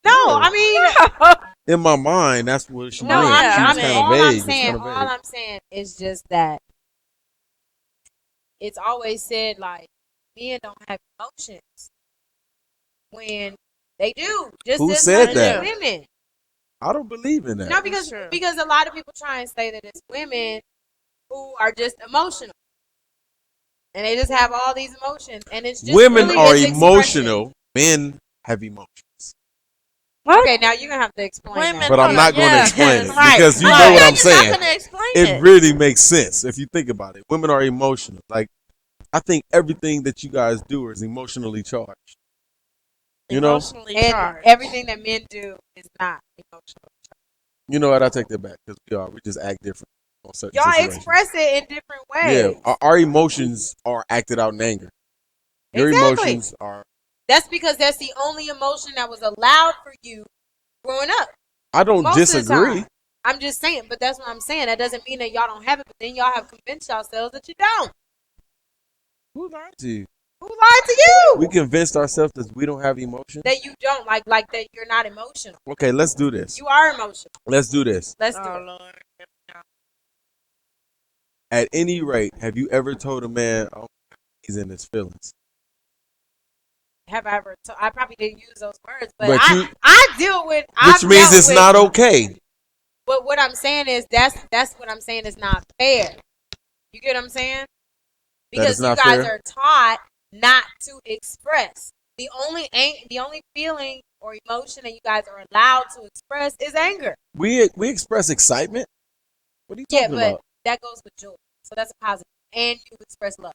No,
Yeah.
I mean,
In my mind, that's what she
no,
meant.
yeah,
She
I
was
mean,
kind of
all
vague.
I'm
It's
saying,
kind of
all
vague.
I'm saying is just that it's always said like men don't have emotions when they do. Just
Who
as
said
much
that?
as women.
I don't believe in that.
No, because
true.
because a lot of people try and say that it's women who are just emotional, and they just have all these emotions, and it's just
Women
really
are
this expression.
emotional. Men have emotions.
Okay, now you're gonna have to explain
Women
that.
But I'm
hold
not
on,
going to
yeah,
explain it
right,
because you
right.
know what
Yeah,
I'm
you're
saying.
not gonna explain
It really makes sense if you think about it. Women are emotional. Like, I think everything that you guys do is emotionally charged. You know?
Emotionally
And
charged.
everything that men do is not emotional.
You know what? I take that back because we just act different on certain
Y'all
situations.
express it in different
Yeah,
ways.
our emotions are acted out in anger. Your
Exactly.
emotions are.
That's because that's the only emotion that was allowed for you growing up.
I don't
Most of the
disagree.
time. I'm just saying, but that's what I'm saying. That doesn't mean that y'all don't have it, but then y'all have convinced yourselves that you don't.
Who lied to you?
Who lied to you?
We convinced ourselves that we don't have emotions.
That you don't like that you're not emotional.
Okay, let's do this.
You are emotional.
Let's do this.
Let's do
Oh
it.
Lord.
At any rate, have you ever told a man, "Oh, he's in his feelings"?
Have I ever? I probably didn't use those words, but,
But
I deal with.
which means it's not okay.
But what I'm saying is that's what I'm saying is not fair. You get what I'm saying?
That is
Because you
not
guys
fair?
are taught not to express. The only feeling or emotion that you guys are allowed to express is anger.
We express excitement. What are you talking
but
about?
that goes with joy. So that's a positive. And you express love.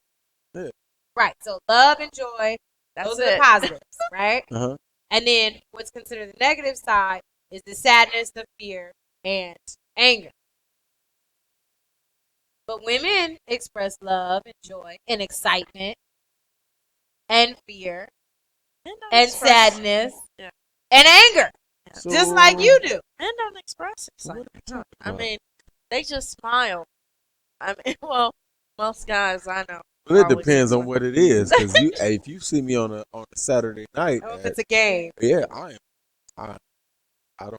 Yeah.
Right. So love and joy, those are the positives, right?
Uh-huh.
And then what's considered the negative side is the sadness, the fear, and anger. But women express love and joy and excitement and fear and sadness
Yeah.
and anger.
So,
Just like you do.
Men don't express excitement.
What are you talking
I
about?
mean, they just smile. I mean, well, most guys I know.
Well, it
always
depends on
smile.
what it is. Because if you see me on a Saturday night,
Oh, if it's a game.
yeah, I don't. I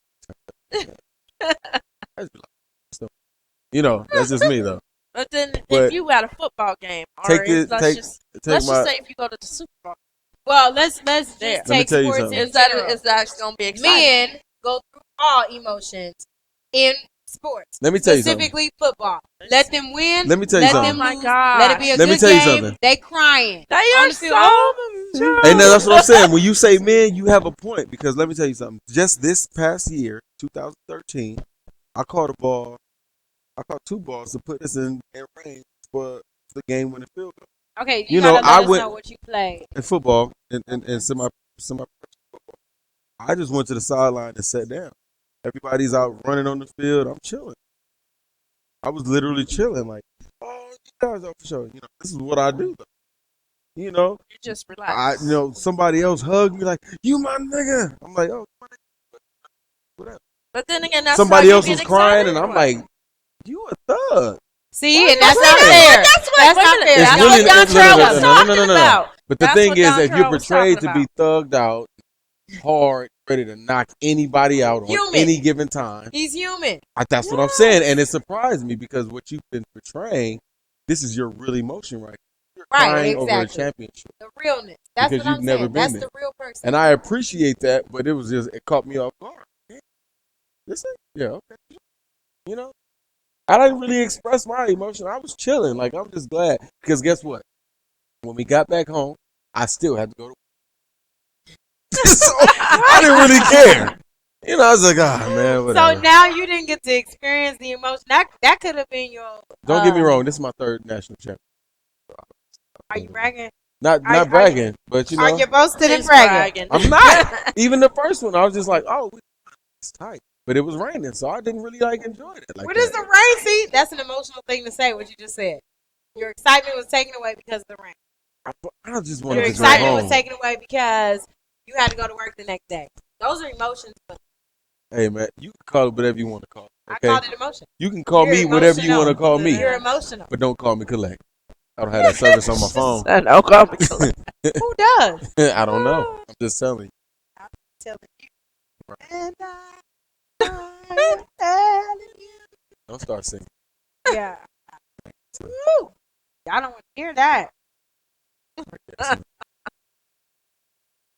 just be like, so, that's just me though.
But then
But
if you at a football game, or
Take
if,
it.
let's
Take
just
take my.
say if you go to the Super Bowl,
Well, let's just
There.
Let me
take
tell you
sports
something.
in
is that
general.
going to be exciting?
Men go through all emotions in sports.
Let me tell you something.
Specifically football. Let them win.
Let me tell you
let
something.
them
Oh my
lose.
God.
Let it be a
Let me
good
tell you
game.
something.
They crying.
They
On
are
the field.
so
Hey, now that's what I'm saying. When you say men, you have a point because let me tell you something. Just this past year, 2013, I caught two balls to put us in range for the game winning field goal.
Okay,
You
gotta
know, I
let us
went-
know what you played.
In football and semi football. I just went to the sideline and sat down. Everybody's out running on the field. I'm chilling. I was literally chilling, like, oh, you guys are for sure. This is what I do. Though.
You just
I,
relax.
somebody else hugged me like, you my nigga. I'm like, oh, my nigga. Whatever.
But then again, that's
Somebody
how
else
you
was
get
crying,
excited
and I'm
anyway.
like, you a thug.
See,
Why
and
you
that's not
playing?
fair.
That's what-
That's
wait a
not
minute.
fair.
That's
Y'all
what
don't
Dontrell
know.
was talking about.
But the
That's
thing
what
is, if you're
Dontrell was
portrayed
talking
to be thugged out, hard, ready to knock anybody out on
Human.
any given time,
He's human.
that's what I'm saying. And it surprised me because what you've been portraying, this is your real emotion right now. You're
Right,
crying over a
exactly.
championship.
The realness. That's
Because
what I'm
you've never
saying.
been
That's
there.
the real person.
And I appreciate that, but it caught me off guard. Listen, yeah, okay. I didn't really express my emotion. I was chilling. Like, I'm just glad. Because guess what? When we got back home, I still had to go to work. So I didn't really care. I was like, man, whatever.
So now you didn't get to experience the emotion. That could have been your.
Don't get me wrong. This is my third national championship.
Are you bragging?
Not
Are
bragging, but
Are you boasting and
He's
bragging?
I'm not. Even the first one, I was just like, oh, it's tight. But it was raining, so I didn't really enjoy it. Like
What is the rain? See, that's an emotional thing to say. What you just said. Your excitement was taken away because of the rain.
I just
Your
wanted to go
excitement
home.
was taken away because you had to go to work the next day. Those are emotions. But
Hey, man, you can call it whatever you want to call it.
I
Okay?
called it emotion.
You can call
You're
me whatever you want to
emotional.
call me,
You're emotional.
but don't call me collect. I don't have that service on my phone.
No, call me collect.
Who does?
I don't know. I'm just telling you.
I'm telling you. And I'm telling you.
Don't start singing.
Yeah. Woo. Y'all don't want to hear that.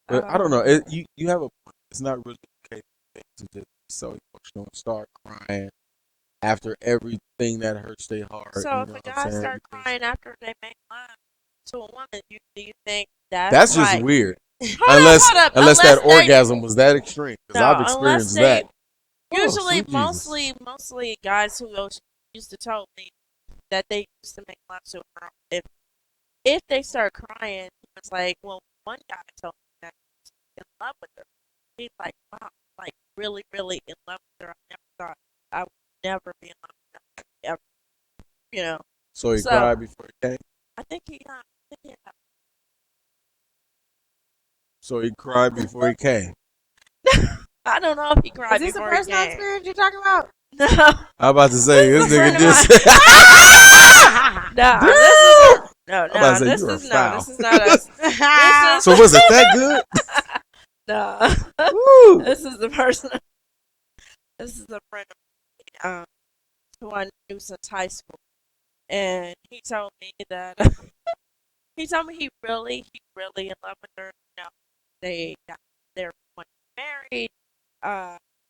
But I don't know. You have a point. It's not really okay to just be so emotional and start crying after everything that hurts their heart.
So
you know
if a
what I'm
guy
saying?
start
Because
crying after they make love to a woman, do you think that's
that's just
like,
weird. unless
hold up.
unless that
Unless they-
orgasm was that extreme, because
No,
I've
unless
experienced
they-
that. Oh,
Usually,
sweet Jesus.
mostly guys who used to tell me that they used to make love to a girl. If they start crying, it's like, well, one guy told me that he was in love with her. He's like, wow, like really, really in love with her. I never thought I would never be in love with her ever. You know,
So he
So-
cried before he came.
I think he had.
So he cried before he came.
I don't know if he cried
Is this a
before he
personal
came.
experience you're talking about?
No,
I'm about to say this nigga
Friend of
just.
no,
I'm about to say,
this
you are
is
foul.
This is not us. This
So was it that good?
No,
Woo.
this is the person. This is a friend of mine, who I knew since high school, and he told me that he told me he really in love with her. You know, they're going to be married.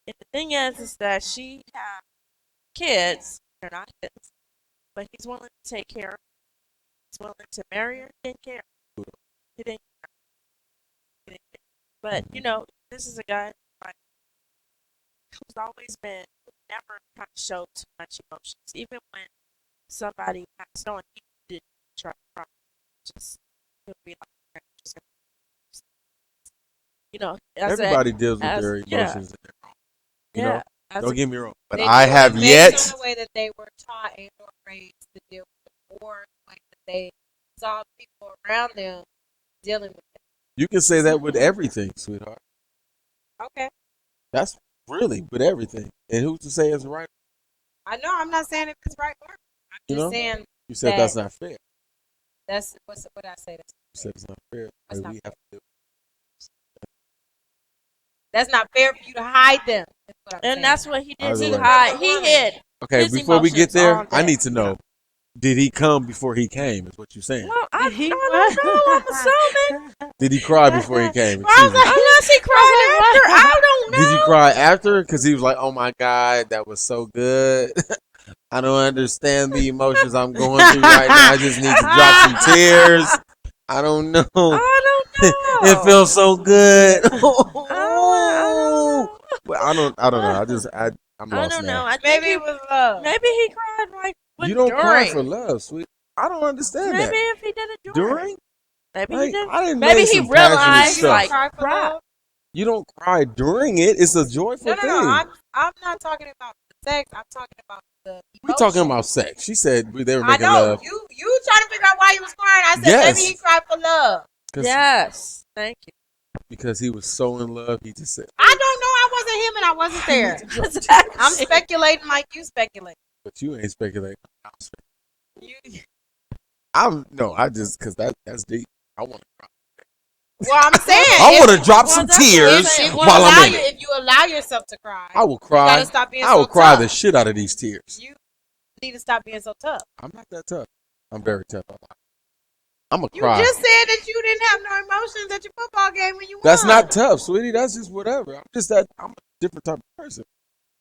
And the thing is that she has kids. They're not his, but he's willing to take care of her. He's willing to marry her. Didn't care. He didn't care. He didn't care. But you know, this is a guy like, who's always been never kind of showed too much emotions. Even when somebody passed on, he didn't try to cry. Just he'll be like, just, you know,
Everybody deals with
as-
their
yeah.
emotions in their own. You
yeah.
know,
as
don't
a-
get me wrong, but
They
I
do it
have
based
yet.
on the way that they were taught and or raised to deal with it, or the way that they saw people around them dealing with it.
You can say that with everything, sweetheart.
Okay.
That's really with everything. And who's to say it's right?
I know I'm not saying if it's right or wrong. I'm
You
just
know?
saying
You said
That-
that's not fair.
that's what I say.
You said it's not fair.
That's
Like,
not
we have to do.
That's not fair for you to hide them. Is what I'm saying.
and that's what he did.
Either
He
way.
hid. He hid.
Okay,
His
before we get
emotions
there,
on
I
that,
need to know: did he come before he came? Is what you're saying?
Well, I
He
don't know. I'm assuming.
Did he cry before he came?
Well, I was
Excuse me.
like-
Unless he cried after, I don't know.
Did you cry after? Because he was like, "Oh my God, that was so good." I don't understand the emotions I'm going through right now. I just need to drop some tears. I don't know.
I don't know.
It feels so good.
I don't know.
But I don't know. I'm
I
lost
don't
now.
know. I think
maybe it was love.
maybe he cried like when
You don't cry
during.
for love, sweet. I don't understand
Maybe
that.
if he did it
During?
Maybe
Like,
he did.
I didn't
Maybe
make
he
some passionate
realized,
stuff.
like,
Cry for
cry.
love?
You don't cry during it. It's a joyful
No.
thing.
I'm not talking about the sex. I'm talking about the emotion.
We talking about sex. She said they were
I
making
know
love.
you trying to figure out why he was crying. I said
Yes.
maybe he cried for love.
'Cause-
Yes. Thank you.
Because he was so in love, he just said.
I don't know. I wasn't him and I wasn't there.
Exactly.
I'm speculating like you speculate.
But you ain't speculating.
You,
I just because that's deep. I want to cry.
well, I'm saying
I want to drop some
that's
tears
what I'm
if,
saying.
while I'm in it.
if you allow yourself to cry,
I will
you
cry.
gotta stop being
I
so
will cry
tough.
the shit out of these tears.
You need to stop being so tough.
I'm not that tough. I'm very tough. I'm a
You
cry.
just said that you didn't have no emotions at your football game when you
That's
won.
not tough, sweetie. That's just whatever. I'm a different type of person.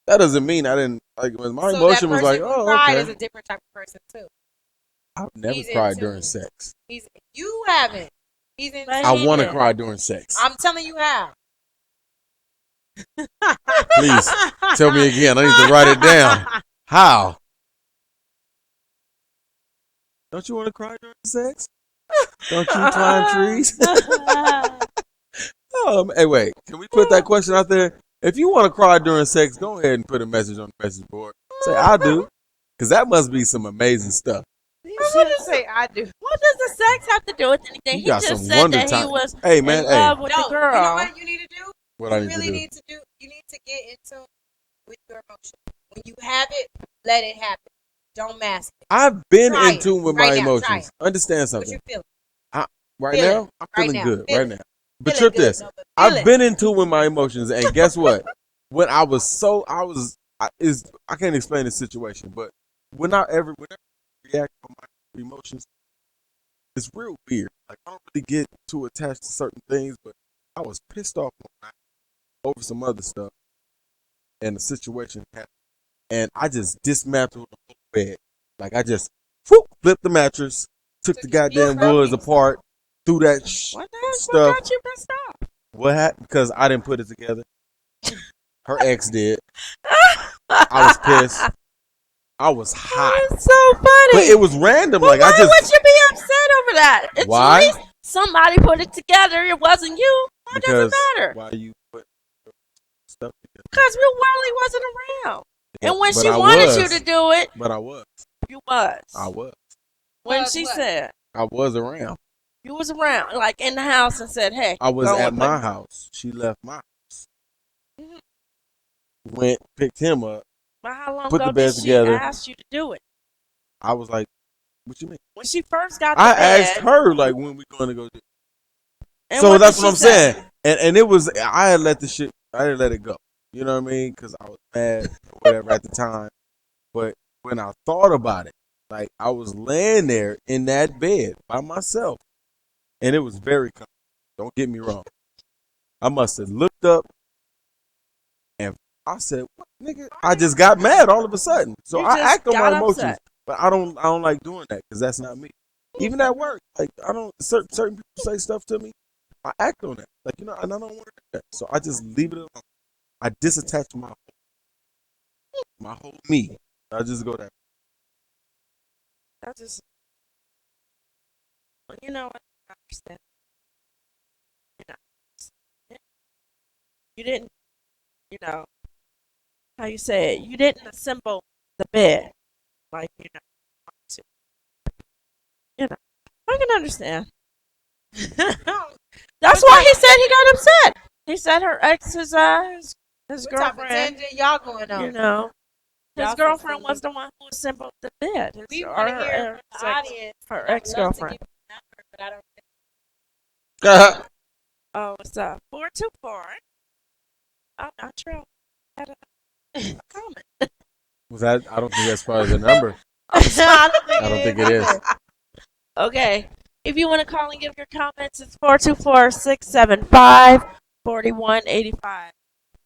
That doesn't mean I didn't like when my
So
emotion
that
was like,
person who
oh,
cried
okay.
is a different type of person too.
I've never
He's
cried
into
during
it.
sex.
You haven't. He's in.
But
I
he
want to
did.
cry during sex.
I'm telling you how.
Please tell me again. I need to write it down. How? Don't you want to cry during sex? Don't you climb trees? Hey, wait. Can we put that question out there? If you want to cry during sex, go ahead and put a message on the message board. Say, I do. Because that must be some amazing stuff.
I'm gonna say I do.
What does the sex have to do with anything?
You
He
got
just
some
said
wonder
that he
time.
was
Hey, man.
in
Hey,
love with
No,
the girl.
you know what you need to do?
what
you
I need
really
to do.
need to do. You need to get into with your emotion. When you have it, let it happen. Don't mask it.
I've been
Try
in
it.
tune with
Right
my
now, try
emotions. Understand
What
something.
you feeling?
Right
Feel it.
now, I'm
Right
feeling
now.
good.
Feel
Right
it.
now. But
Feeling
trip
good,
this.
no, but feel
I've
it.
been in tune with my emotions, and guess what? When I can't explain the situation, but whenever I react on my emotions, it's real weird. Like I don't really get too attached to certain things, but I was pissed off one night over some other stuff, and the situation happened, and I just dismantled the whole bed. Like I just flipped the mattress, took the
your
goddamn
trophies.
woods apart, through that
What the heck?
stuff.
What got you pissed off?
What happened? Because I didn't put it together. Her ex did. I was pissed. I was hot.
That's so funny.
But it was random.
Well,
like
why
I just
would you be upset over that? It's
Why?
at least somebody put it together. It wasn't you. Why does it matter?
Why you put stuff together?
Because Will Wiley wasn't around. And when
But
she
I
wanted
was.
you to do it,
But I was.
you was.
I was.
When
Was
she
what?
said,
I was around.
you was around, like in the house and said, hey.
I was
go
at
with
my
me.
house. She left my house.
Mhm.
Went, picked him up.
But how long
Put the
ago
bed
did
together.
she ask you to do it?
I was like, what you mean?
When she first got the
I
bed.
asked her, like, when we going to go do
And
So
what
that's
did
what I'm
she say?
saying. And it was, I had let it go. You know what I mean? Because I was mad or whatever at the time. But when I thought about it, like, I was laying there in that bed by myself. And it was very comfortable. Don't get me wrong. I must have looked up and I said, what, nigga? I just got mad all of a sudden. So
You
I
just
act on my
got
emotions.
upset.
But I don't like doing that because that's not me. Even at work, like certain people say stuff to me, I act on that. Like, and I don't want to do that. So I just leave it alone. I disattach my whole me. I just go that.
I just, you know what? I understand. You didn't, how you say it, you didn't assemble the bed. Like, I can understand. That's why he said he got upset. He said her ex, his
What type of
girlfriend,
tangent y'all going on?
his
Y'all
girlfriend
some
was the one who assembled the bed.
We
Or
want to
her
hear from the
ex-
audience.
her
I'd love to
ex-girlfriend.
give you the number, but I don't.
Oh, it's 424. Oh, not true. Had a comment.
Was that? I don't think that's part of the number.
I
I don't think it is.
Okay. If you want to call and give your comments, it's 424-675-4185.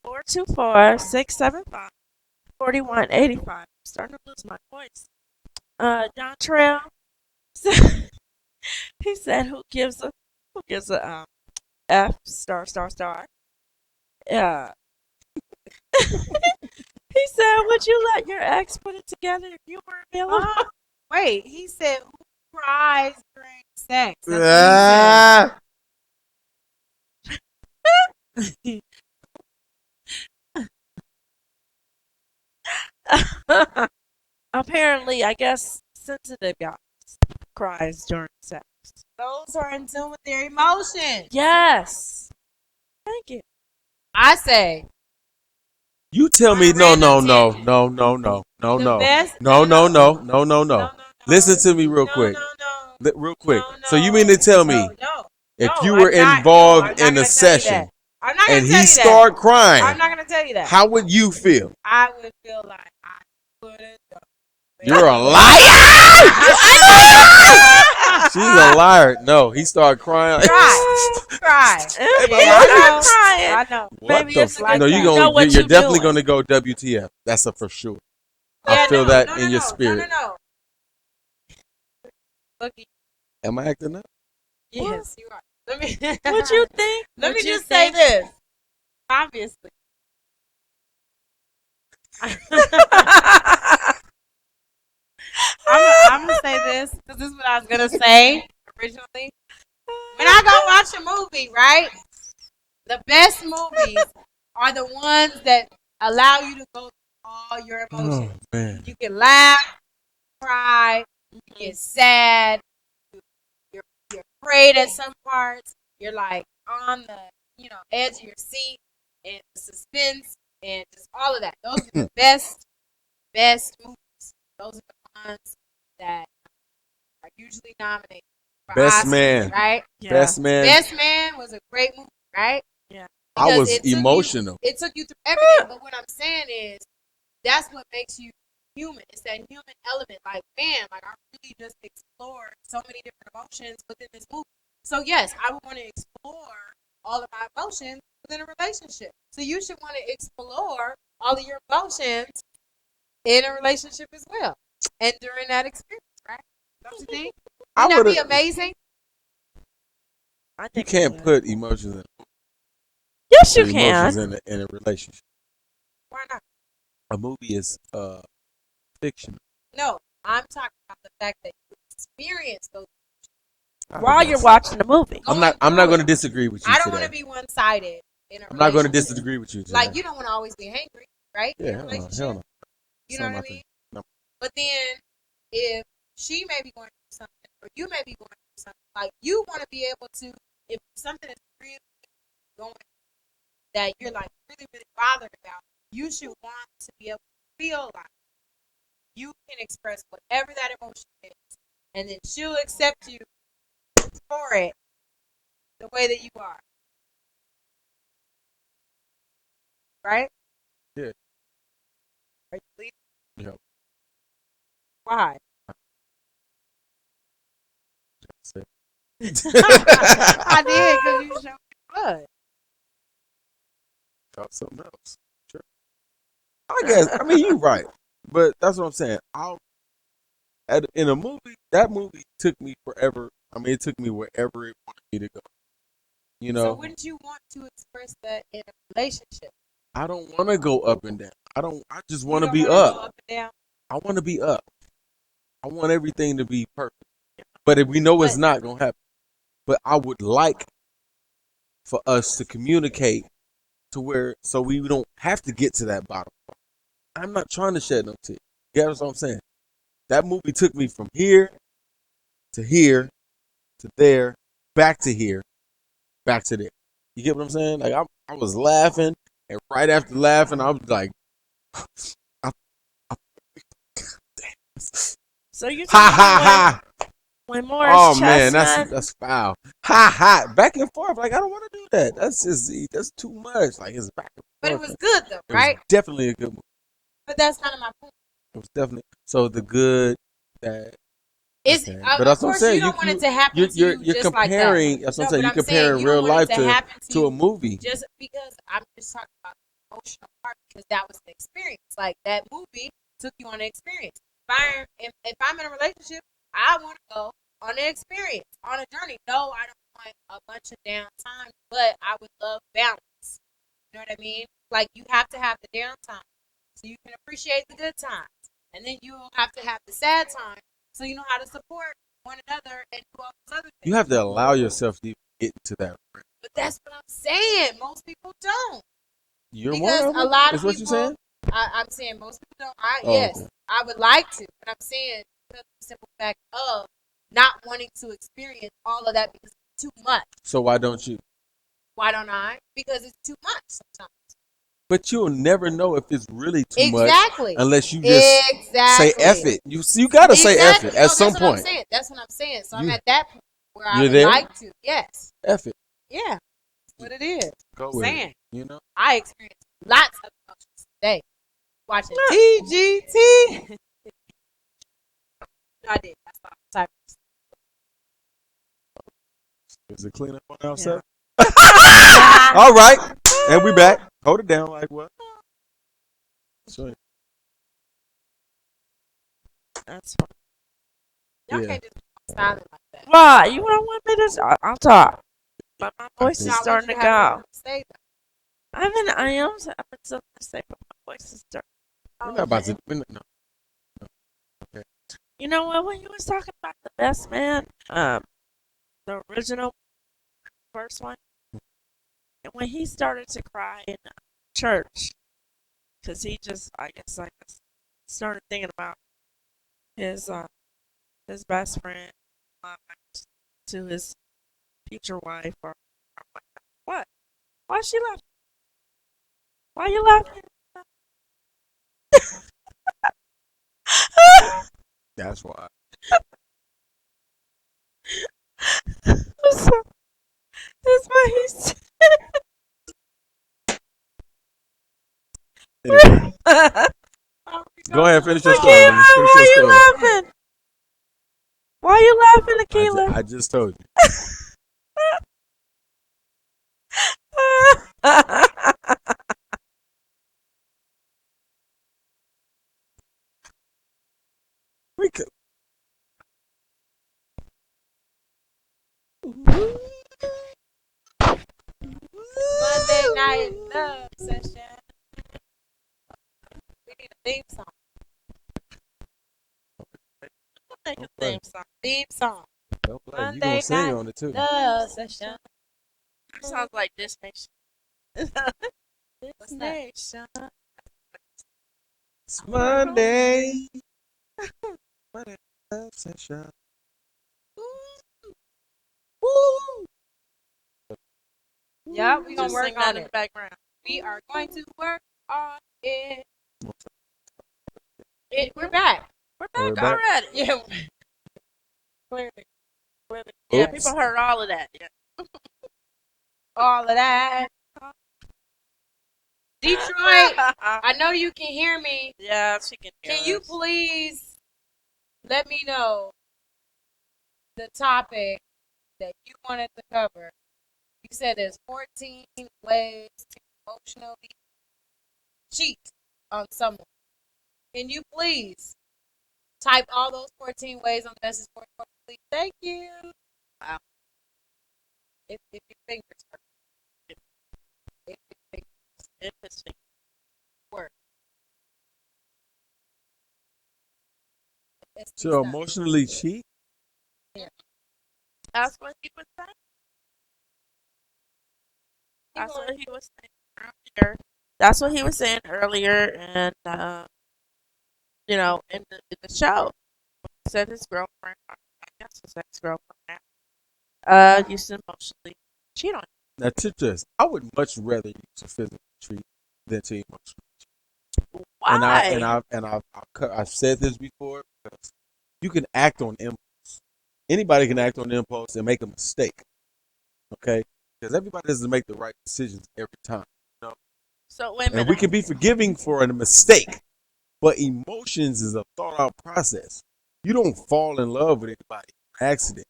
424-675-4185. I'm starting to lose my voice. John Trail. He said, "Who gives a F star star star?" Yeah. He said, "Would you let your ex put it together if you were available?"
Wait, he said who cries during sex? That's what he said.
Apparently, I guess sensitive guys cries during sex.
Those are in tune with their emotions.
Yes. Thank you.
I say
You tell me
On a
no.
random
No.
best.
No. Listen to me real quick. Real quick. So you mean to tell me if you were involved in a session
I'm not
and
gonna tell
he
you that.
started crying,
I'm not gonna tell you that.
how would you feel?
I would feel like I couldn't go.
You're a liar! She's a liar. No, he started crying.
Cry.
I know.
What
Maybe
the
it's
f-
like
no,
that.
you're
You know what
you're
you
definitely
doing.
gonna go WTF. That's a for sure.
Yeah,
I feel
no,
that
no,
in
no,
your
no,
spirit.
No. Boogie.
Am I acting up?
Yes, you are. Let me.
What you think?
Let me
What you
just say
think?
this. Obviously. I'm gonna say this because this is what I was gonna say originally. When I go watch a movie, right? The best movies are the ones that allow you to go through all your emotions.
Oh man.
You can laugh, cry, you get sad, you're afraid at some parts. You're like on the edge of your seat and the suspense and just all of that. Those are the best movies. Those are the ones that are usually nominated for
Best
Oscars,
man.
right?
Yeah.
Best man.
Best Man was a great movie, right?
Yeah.
I
Because
was
it took you-
emotional.
It took you through everything. But what I'm saying is, that's what makes you human. It's that human element. Like, man, like I really just explored so many different emotions within this movie. So yes, I would want to explore all of my emotions within a relationship. So you should want to explore all of your emotions in a relationship as well, and during that experience, right? Don't you think?
I
Wouldn't that be
would've-
amazing?
I
You
think
can't
it
put emotions
Yes, you
emotions
can.
in a relationship.
Why not?
A movie is fiction.
No, I'm talking about the fact that you experience those.
While you're watching the movie.
I'm
Going
not
through
going to
it.
disagree with you
I don't want to
today.
be one sided in a
I'm not going to
relationship.
disagree with you today.
Like you don't want to always be angry, right? In
yeah,
a
hell no,
relationship.
hell no.
You know what I mean?
No.
But then if she may be going through something or you may be going through something, like you want to be able to, if something is really going that you're like really, really bothered about, you should want to be able to feel like you can express whatever that emotion is. And then she'll accept you for it the way that you are. Right?
Yeah.
Are you leaving?
Yeah.
Why?
That's it.
I did because you showed me blood.
Got something else. Sure. I guess. I mean, you're right, but that's what I'm saying. In a movie, that movie took me forever. I mean, it took me wherever it wanted me to go. You know,
So wouldn't you want to express that in a relationship?
I don't want to go up and down. I just
You
want to
don't
be
wanna
up.
go up and down?
I want to be up. I want everything to be perfect. But if we know it's
But-
not gonna happen, but I would like for us to communicate to where so we don't have to get to that bottom. I'm not trying to shed no tears. You get what I'm saying? That movie took me from here to there, back to here, back to there. You get what I'm saying? Like I was laughing, and right after laughing, I was like, I,
So you're
ha
talking about
ha ha.
when Morris
Oh man,
Chestnut.
that's foul. Ha ha. Back and forth. Like I don't want to do that. That's too much. Like it's back and forth.
But it was good though,
It
right?
was definitely a good movie.
But that's kind of my point.
It was definitely so the good that.
It's,
Okay.
of
But that's what I'm
course
saying.
you don't want it to happen to you
You're
just like that.
comparing. That's what I'm saying. You're
but
comparing
you don't
real
want
life
it to happen
to
you
a movie.
just because I'm just talking about the emotional part because that was the experience. Like that movie took you on the experience. If I'm in a relationship, I want to go on an experience, on a journey. No, I don't want a bunch of downtime, but I would love balance. You know what I mean? Like you have to have the downtime so you can appreciate the good times, and then you will have to have the sad times so you know how to support one another and do all those other things.
You have to allow yourself to get into that.
But that's what I'm saying. Most people don't.
You're
Because
one of them.
a lot
Is
of
what
people,
you're saying?
I'm saying most people don't.
Oh,
Yes,
okay.
I would like to, but I'm saying because of the simple fact of not wanting to experience all of that because it's too much.
So why don't you?
Why don't I? Because it's too much sometimes.
But you'll never know if it's really too much
Exactly.
unless you just say F it. You gotta say F it at some point.
That's what I'm saying. So I'm
You-
at that point where I
you're
would
there?
like to. Yes.
F it.
Yeah. That's what it is.
Go
I'm
with
saying.
it. You know?
I experienced lots of emotions today watching TGT. No, I did. That's all. Sorry.
Is it clean up on ourselves? All right. And we back. Hold it down like what? Sure.
That's fine.
Y'all
Yeah.
can't just be silent like that.
Why? You don't want me to? I'll talk. But my voice is
Y'all want
starting
you
to
have
go.
something to say,
I am something to say, but my voice is starting.
We're not about to. No.
You know what? When you was talking about the best man, the original first one, and when he started to cry in church, because he just, I guess, like started thinking about his best friend to his future wife or what? Why is she laughing? Why are you laughing?
That's why.
That's why he's.
Anyway, go ahead. Finish your story.
Akila,
Man. Finish
why
your
you
story.
laughing? Why you laughing, Akila?
I just told you. We could.
night love session. We need a theme song.
Make a
Okay.
theme song.
Theme song.
Don't play. You
Monday
gonna sing
night
on it too.
love session.
Sounds like this nation. This
What's that?
nation.
It's Monday. Monday love session. Woo!
Yeah, we gonna
Just
work
sing that
on
in the
it.
background.
We are going to work on it. We're back.
We're
We're
back
back.
already.
Yeah. Clearly.
Yeah,
Oops.
people heard all of that. Yeah.
All of that. Detroit, I know you can hear me.
Yeah, she can hear
Can you
us.
please let me know the topic that you wanted to cover? You said there's 14 ways to emotionally cheat on someone. Can you please type all those 14 ways on the message board for me, please? Thank you.
Wow.
If your fingers work. If your fingers
Interesting.
work. It's
To
not.
emotionally cheat?
That's what he was saying.
Keep
That's
going.
what he was saying earlier. That's what he was saying earlier, and you know, in the show, he said his girlfriend, I guess his ex-girlfriend, used to emotionally cheat on him.
Now, to just, I would much rather use a physical treat than to emotional.
Why?
I've said this before because you can act on impulse. Anybody can act on impulse and make a mistake. Okay, because everybody doesn't make the right decisions every time. You know?
So wait a
And
minute.
we can be forgiving for a mistake, but emotions is a thought out process. You don't fall in love with anybody by accident.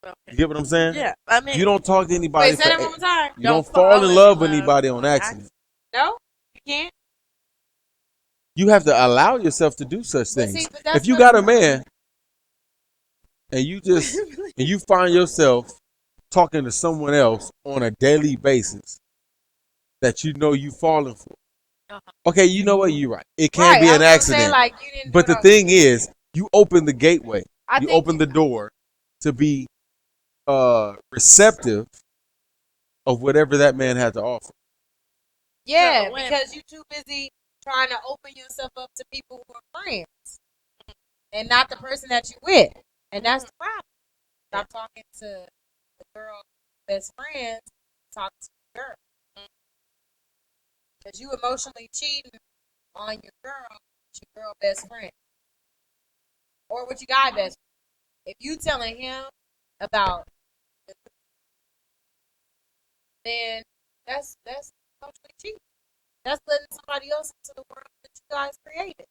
You
Okay.
get what I'm saying?
Yeah, I mean,
You don't talk to anybody.
Wait, say that one more time.
You don't fall in love with anybody on
accident.
accident.
No, you can't.
You have to allow yourself to do such
But
things.
see, but that's
If you
what-
got a man and you just and you find yourself talking to someone else on a daily basis that you know you falling for.
Uh-huh.
Okay, you know what? You're right. It can
Right,
be
I
an
was gonna say,
accident.
like, you didn't
But
do
the
it
thing is, you open the gateway.
I
You
think
open the door to be receptive of whatever that man had to offer.
yeah,
So, wait.
because you're too busy trying to open yourself up to people who are friends and not the person that you're with. And that's the problem. Stop talking to the girl best friends, talk to the girl. Because you emotionally cheating on your girl with your girl best friend. Or with your guy best friend. If you telling him about then that's emotionally cheating. That's letting somebody else into the world that you guys created.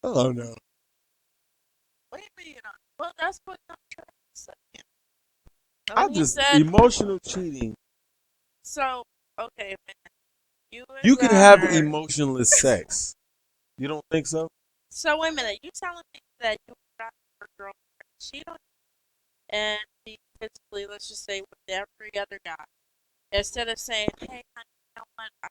Oh no.
What do you mean? Well, that's what I'm trying to say.
I
When he
just
said,
emotional cheating.
so okay, man.
You can have
her.
emotionless sex. You don't think so?
So wait a minute. You telling me that you got your girlfriend cheat on you, and she physically, let's just say, with every other guy, instead of saying, "Hey, honey, you know what? I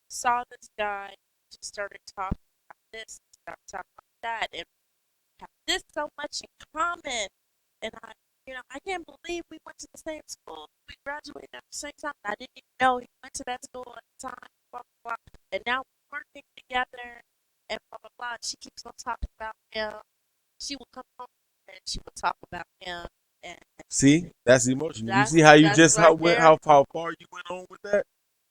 saw this guy. Just started talking about this, started talking about that, and we have this so much in common, and I can't believe we went to the same school. We graduated at the same time. I didn't even know he went to that school at the time. Blah blah blah. And now we're working together, and blah blah blah. She keeps on talking about him. She will come home and she will talk about him. And
See, that's emotional.
That's-
you see how you
that's
just
right there.
how far you went on with that?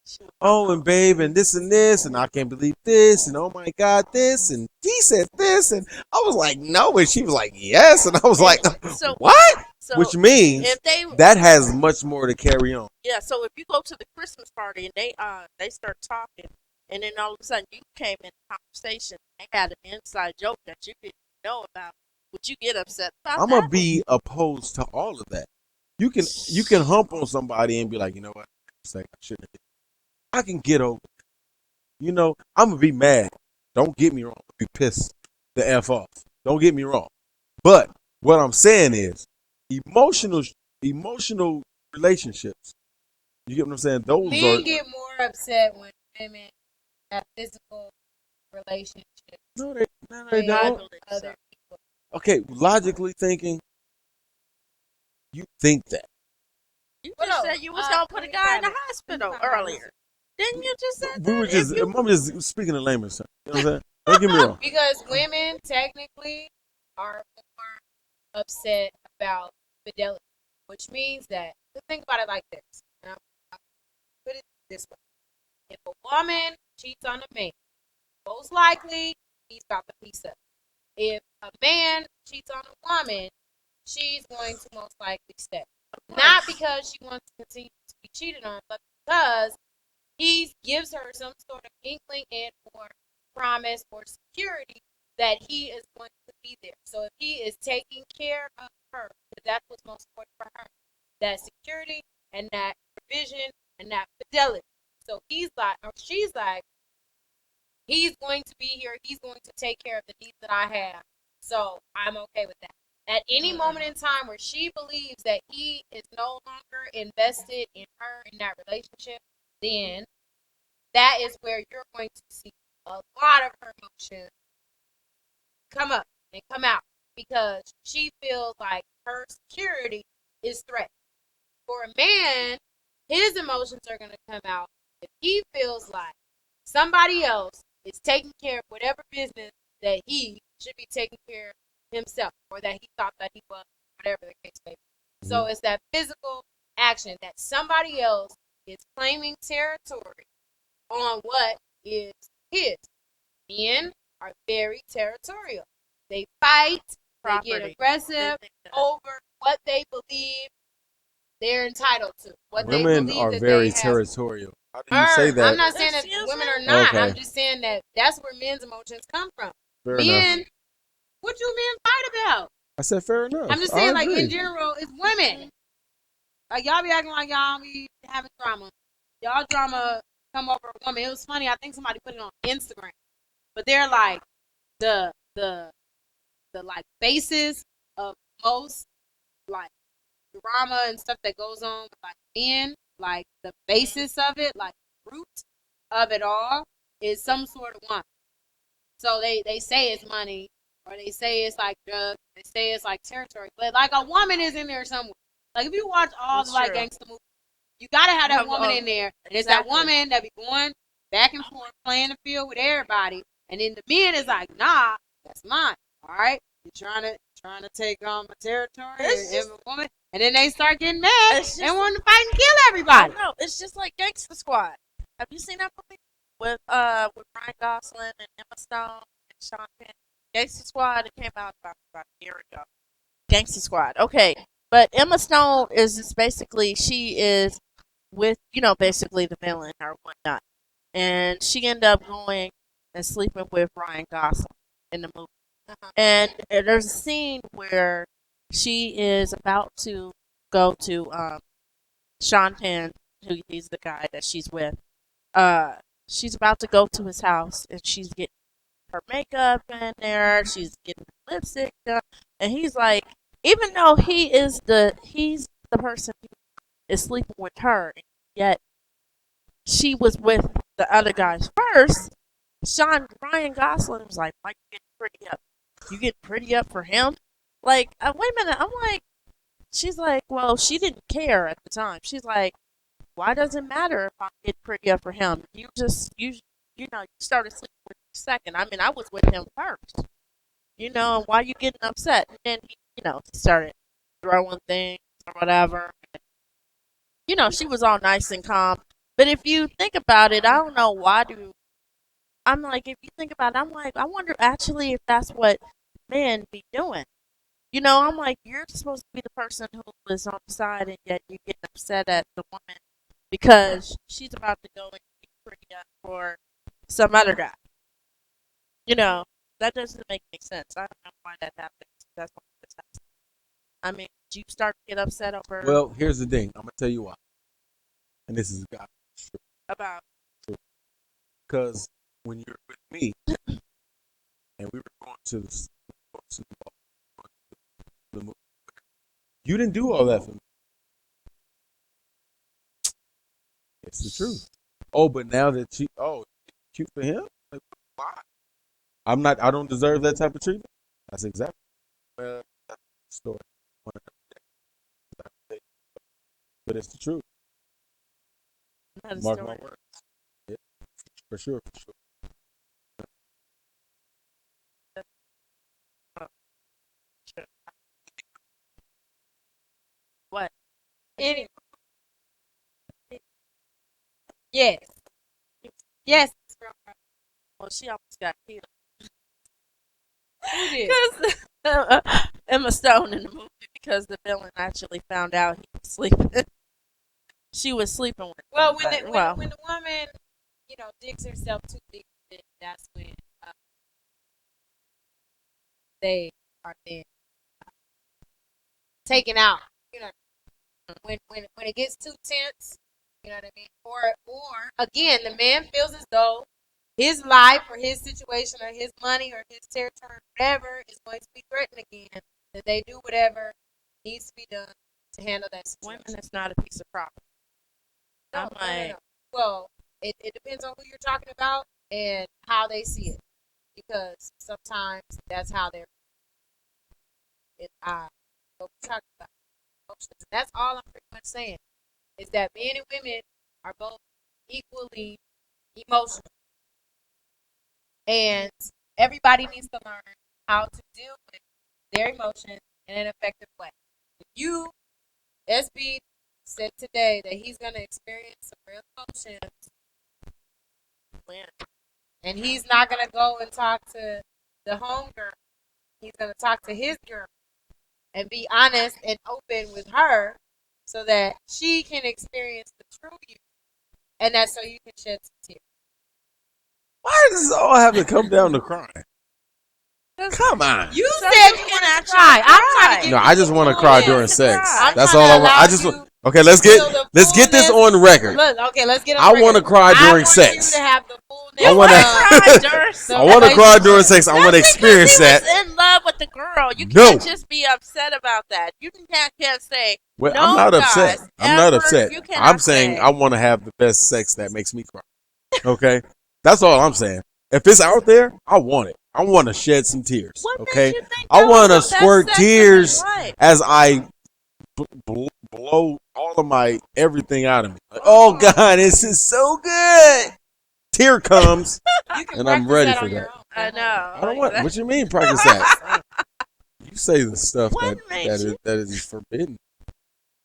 she will
Oh, and babe, and this, and I can't believe this, and oh my God, this, and he said this, and I was like, no, and she was like, yes, and I was like,
so
what?
so
Which means
if they
that has much more to carry on.
Yeah, so if you go to the Christmas party and they start talking, and then all of a sudden you came in conversation, they had an inside joke that you didn't know about, would you get upset about
I'm
that?
gonna be opposed to all of that. You can hump on somebody and be like, you know what? I shouldn't have. I can get over it. You know, I'm gonna be mad. Don't get me wrong. I'll be pissed the F off. Don't get me wrong. But what I'm saying is emotional relationships You get what I'm saying? Those
Men
are
get more upset when women have physical relationships
no, they
with
don't.
believe so.
other people.
Okay, logically thinking, you think that.
You
Well,
just
no,
said you was gonna put a guy in the hospital earlier. Didn't you just say
We were
that?
just, I'm just speaking in layman's terms. You know what I'm saying? Don't get me wrong.
Because women technically are more upset about fidelity, which means that, think about it like this. And I'll put it this way. If a woman cheats on a man, most likely he's about to piece up. If a man cheats on a woman, she's going to most likely stay. Not because she wants to continue to be cheated on, but because he gives her some sort of inkling and or promise or security that he is going to be there. So if he is taking care of her, that's what's most important for her. That security and that provision and that fidelity. So he's like, or she's like, he's going to be here. He's going to take care of the needs that I have. So I'm okay with that. At any moment in time where she believes that he is no longer invested in her in that relationship, then that is where you're going to see a lot of her emotions come up and come out because she feels like her security is threatened. For a man, his emotions are going to come out if he feels like somebody else is taking care of whatever business that he should be taking care of himself or that he thought that he was, whatever the case may be. So it's that physical action that somebody else is claiming territory on what is his. Men are very territorial. They fight, they get
Property.
aggressive over what they believe they're entitled to. What they
Women
believe
are
that
very
they have.
territorial. How do you say
I'm
that?
not saying that
Excuse
women
me?
are not.
Okay.
I'm just saying that that's where men's emotions come from.
Fair
Men,
enough.
what you men fight about?
I said fair enough.
I'm just
I
saying, like
agree.
in general, it's women. Like y'all be acting like y'all be having drama. Y'all drama come over a woman. It was funny. I think somebody put it on Instagram, but they're like the like basis of most like drama and stuff that goes on with like men. Like the basis of it, like root of it all, is some sort of woman. So they say it's money, or they say it's like drugs, they say it's like territory, but like a woman is in there somewhere. Like if you watch all
That's
the like
true.
gangster movies, you gotta have that
Have,
woman in there, and it's that woman that be going back and forth playing the field with everybody, and then the men is like, nah, that's mine. All right, you're trying to take on my territory,
It's just-
and a woman, and then they start getting mad
It's just-
and wanting to fight and kill everybody.
No, it's just like Gangsta Squad. Have you seen that movie with Ryan Gosling and Emma Stone and Sean Penn? Gangsta Squad. It came out about a year ago. Gangsta Squad. Okay, but Emma Stone is just basically she is with basically the villain or whatnot, and she ended up going and sleeping with Ryan Gosling in the movie. And there's a scene where she is about to go to Sean Penn, who he's the guy that she's with. She's about to go to his house, and she's getting her makeup in there. She's getting her lipstick done, and he's like, even though he's the person who is sleeping with her, yet she was with the other guys first. Ryan Gosling was like, "Why you getting pretty up? You get pretty up for him?" Like, wait a minute. I'm like, she's like, well, she didn't care at the time. She's like, why does it matter if I get pretty up for him? You started sleeping with him second. I mean, I was with him first. And why you getting upset? And then he started throwing things or whatever. She was all nice and calm. But if you think about it, I don't know why I'm like, if you think about it, I'm like, I wonder actually if that's what men be doing. I'm like, you're supposed to be the person who is on the side, and yet you get upset at the woman because she's about to go and be pretty up for some other guy. That doesn't make any sense. I don't know why that happens. That's why this happens. I mean, do you start to get upset over
Well, here's the thing. I'm gonna tell you why, and this is God true.
about
Because when you're with me, and we were going to the movie, you didn't do all that for me. It's the truth. Oh, but now that cute for him? Like, why? I don't deserve that type of treatment. That's exactly. Well, that's the story. But it's the truth.
Not a
Mark
story.
my words. Yeah, for sure, for sure.
Sure. What?
Anyway. Yes. Yes.
Well, she almost got killed.
Who did?
Because Emma Stone in the movie, because the villain actually found out he was sleeping. She was sleeping with him.
Well,
but,
when the woman, digs herself too deep, then that's when they are then taken out. You know, when it gets too tense, you know what I mean. Or again, the man feels as though his life or his situation or his money or his territory, whatever, is going to be threatened again. That they do whatever needs to be done to handle that situation.
women is not a piece of property.
No. Well, it depends on who you're talking about and how they see it, because sometimes that's how they're. What we're talking about emotions. That's all I'm pretty much saying is that men and women are both equally emotional, and everybody needs to learn how to deal with their emotions in an effective way. If you, SB, said today that he's going to experience some real emotions, and he's not going to go and talk to the homegirl. He's going to talk to his girl and be honest and open with her so that she can experience the true you, and that's so you can shed some tears.
Why does it all have to come down to crying? Come on.
You
So
said
you
you
can
want to
actually
cry. I'm trying to
cry.
give
No,
you
I just
the
want to
full
cry
list.
during sex.
I'm
That's
trying
all
to
I want.
allow
I just
you
okay. Let's
feel
get
the
let's get this
fullness.
on record.
Look, okay, let's get on
I
record.
want to cry
I
during
want
sex.
you to have the fullness.
You
I wanna-
cry during sex.
I want to cry during
relationship.
sex. I want to
That's
experience
because
that.
he was in love with the girl. You
No.
can't just be upset about that. You can't say
Well,
no,
I'm not upset.
guys,
I'm not
ever.
upset.
You cannot
I'm saying
say.
I want to have the best sex that makes me cry. Okay, that's all I'm saying. If it's out there, I want it. I want to shed some tears.
What
Okay,
makes you think
I
that
want to
was the best
squirt
sex of
tears
your life?
as I blow all of my everything out of me. Like, oh God, this is so good. Tear comes,
You can
and I'm
practice
ready
that
for
on your
that.
own.
I know.
I don't want. What you mean practice that? You say the stuff
What makes you-
that is forbidden.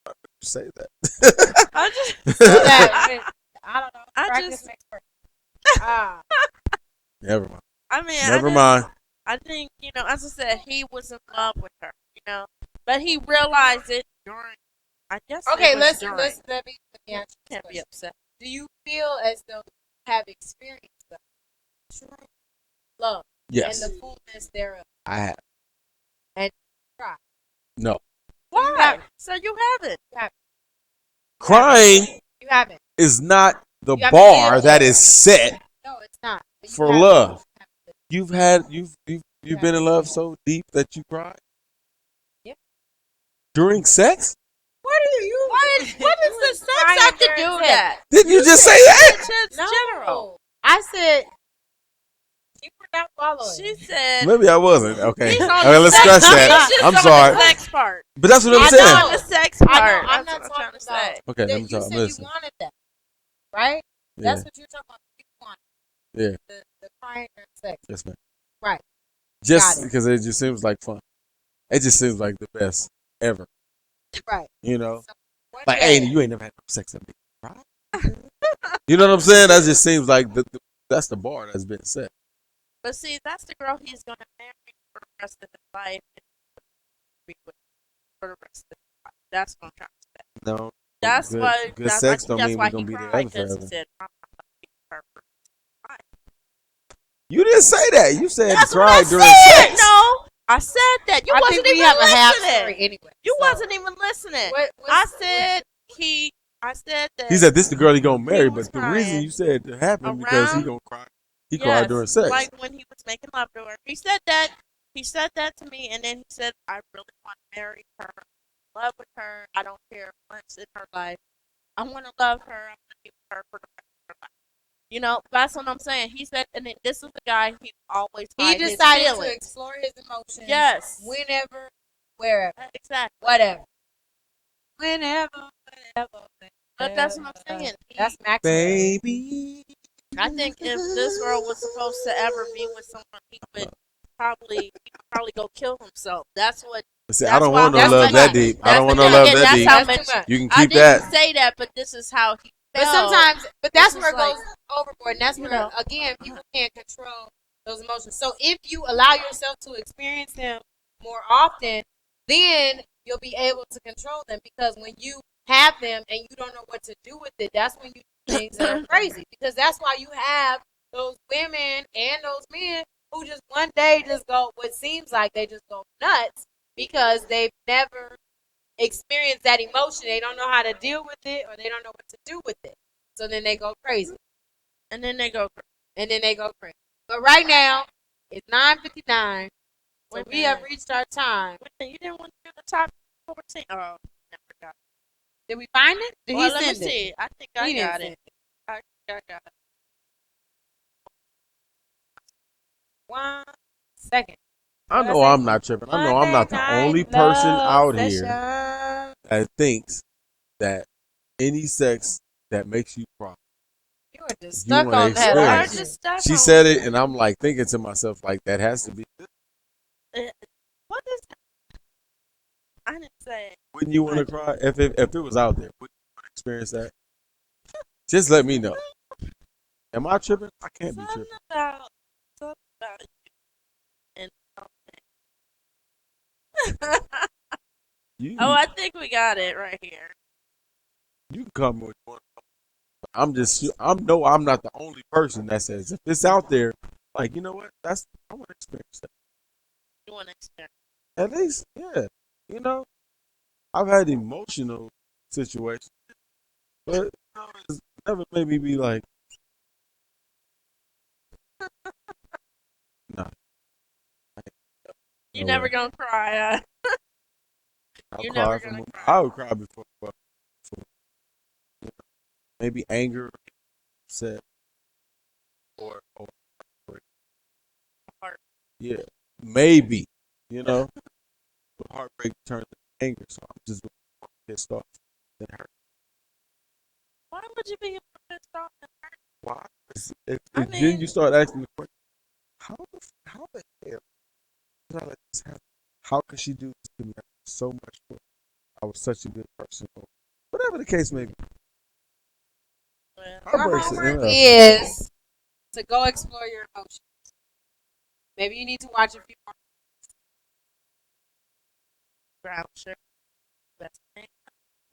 Why would you say that?
I just.
I don't know.
I
Practice
just-
makes perfect. Ah,
Never mind.
I mean,
Never mind.
I think, as I said, he was in love with her, but he realized it during. I guess.
okay,
it was
let
during.
me ask you this
Can't be
question.
upset.
Do you feel as though you have experienced the true love
Yes,
and the fullness thereof?
I have.
And cry.
No,
Why?
haven't.
So you haven't.
crying
You haven't.
is not the
You haven't
bar
lived
that
it.
is set
No, it's not. But you
for
haven't.
love.
You haven't.
You've been in love so deep that you cried.
Yeah.
During sex?
What do you?
What does the sex
crying
have to
during
do with
sex.
that?
Didn't you just say that?
It's
No.
general.
I said you were not following.
She said.
Maybe I wasn't. Okay.
He's on
Okay,
the
let's
sex-
scratch
he's
that.
just
I'm
on
sorry.
The sex part.
But that's what I'm
I
saying.
know.
On the sex
I
part.
know. I'm
That's
not
what
talking
I'm trying to
about.
say.
Okay,
that
let me
you
talk.
said
Listen.
you wanted that, right?
Yeah.
That's what you're talking about. You want
Yeah.
the crying during sex,
Yes, man.
right?
Just
Got it.
because it just seems like fun. It just seems like the best ever.
Right.
You know?
So, one
Like,
day-
hey, you ain't never had no sex with me. Right? You know what I'm saying? That just seems like that's the bar that's been set.
But see, that's the girl he's going to marry for the rest of his life. And be with for the rest of his life. That's what I'm trying to say.
No.
That's
good,
why.
Good
that's,
sex
I think
don't
that's
mean
why
we're going
he
to be
cried,
together
'cause
forever.
he said, "I'm not going to be her for life."
You didn't say that. You said
That's what
cry
I
during
said.
sex.
No, I said that. You
I
wasn't
think we
even
have a half
listening.
story anyway.
You
so.
wasn't even listening.
What's-
I said he. I said that.
He said this the girl he gonna marry,
was
but the reason
crying
you said it happened because he
around-
gonna cry. He cried
Yes,
during sex.
like when he was making love to her. He said that. He said that to me, and then he said, "I really want to marry her, love with her. I don't care what's in her life. I want to love her. I want to be with her for the rest of her life. You know, that's what I'm saying. He said, and then this is the guy he always
He
hide his
decided to
feelings.
explore his emotions.
Yes.
Whenever, wherever,
Exactly.
whatever. Whenever.
But that's what I'm saying.
That's Maxwell.
Baby.
I think if this girl was supposed to ever be with someone, he would probably go kill himself. That's what.
See, I
That's
don't
why
want no
That's
love
too
that
much.
deep. I
That's
don't want
the
no
thing,
love
and
that
that's
deep.
how
That's
much.
too much.
You can
I
keep
didn't
that.
say that, but this is how he
But
felt.
sometimes, but that's
It's
where it
just
goes overboard. And that's
you
where,
know.
again, people can't control those emotions. So if you allow yourself to experience them more often, then you'll be able to control them. Because when you have them and you don't know what to do with it, that's when you do things that are crazy. Because that's why you have those women and those men who just one day just go, what seems like they just go nuts because they've never experience that emotion. They don't know how to deal with it or they don't know what to do with it. So then they go crazy.
And then they go.
But right now, it's 9:59. So
Wait a
we have
minute.
reached our time.
Wait, you didn't want to do the top 14. Oh, I forgot.
Did we find it? Did
Well,
he
let me
send it?
see. I think I
He didn't
got
send
it. I think I got it.
1 second.
I
What I
know
say?
I'm not tripping. I know I'm not the
Monday
only
night
person
love
out here
session.
that thinks that any sex that makes you cry,
You are just
you
stuck
wanna
on that,
You are
aren't
experience
you?
just stuck
she
on
said it, and I'm like thinking to myself, like that has to be.
What is that? I didn't say.
Wouldn't you want to cry if it was out there? Would you want to experience that? Just let me know. Am I tripping? I can't be
Something
tripping.
about you and
You
oh, I think we got it right here.
you can come with one. I'm not the only person that says if it's out there, like you know what? I want to experience that.
You want to experience?
At least, yeah. You know, I've had emotional situations, but it's never made me be like, nah.
You
no
never
way.
gonna cry.
I'll
You
cry
never
for
gonna
mo-
cry.
I would cry before maybe anger, upset, or
Heart.
yeah, maybe you know, but heartbreak turns to anger, so I'm just pissed off. That hurt.
Why would you be pissed off?
Why? If
I
then
mean-
you start asking the question, how the hell did I let this happen? How could she do this to me? I was so much for I was such a good person, or whatever the case may be.
Well,
Your
Heartbreak's
homework
enough.
is to go explore your emotions. Maybe you need to watch a few more.
brown sugar. Best thing.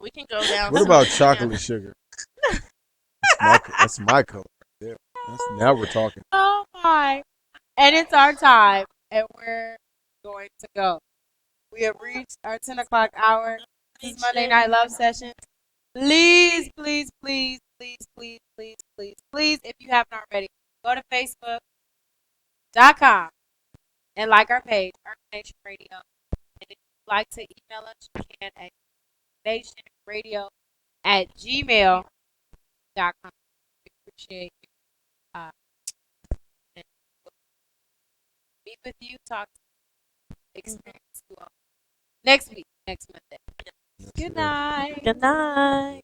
We can go down.
What
some-
about
yeah.
chocolate sugar? That's my color right there. Now we're talking.
Oh my. And it's our time. And we're going to go. We have reached our 10 o'clock hour. This is Monday Night Love Session. Please, please, please, please, please, please, please, please, if you haven't already, go to Facebook.com and like our page, Urban Nation Radio. And if you'd like to email us, you can at nationradio@gmail.com. We appreciate you. And we'll meet with you, talk, experience you all next week, next Monday. Good night.
Good night.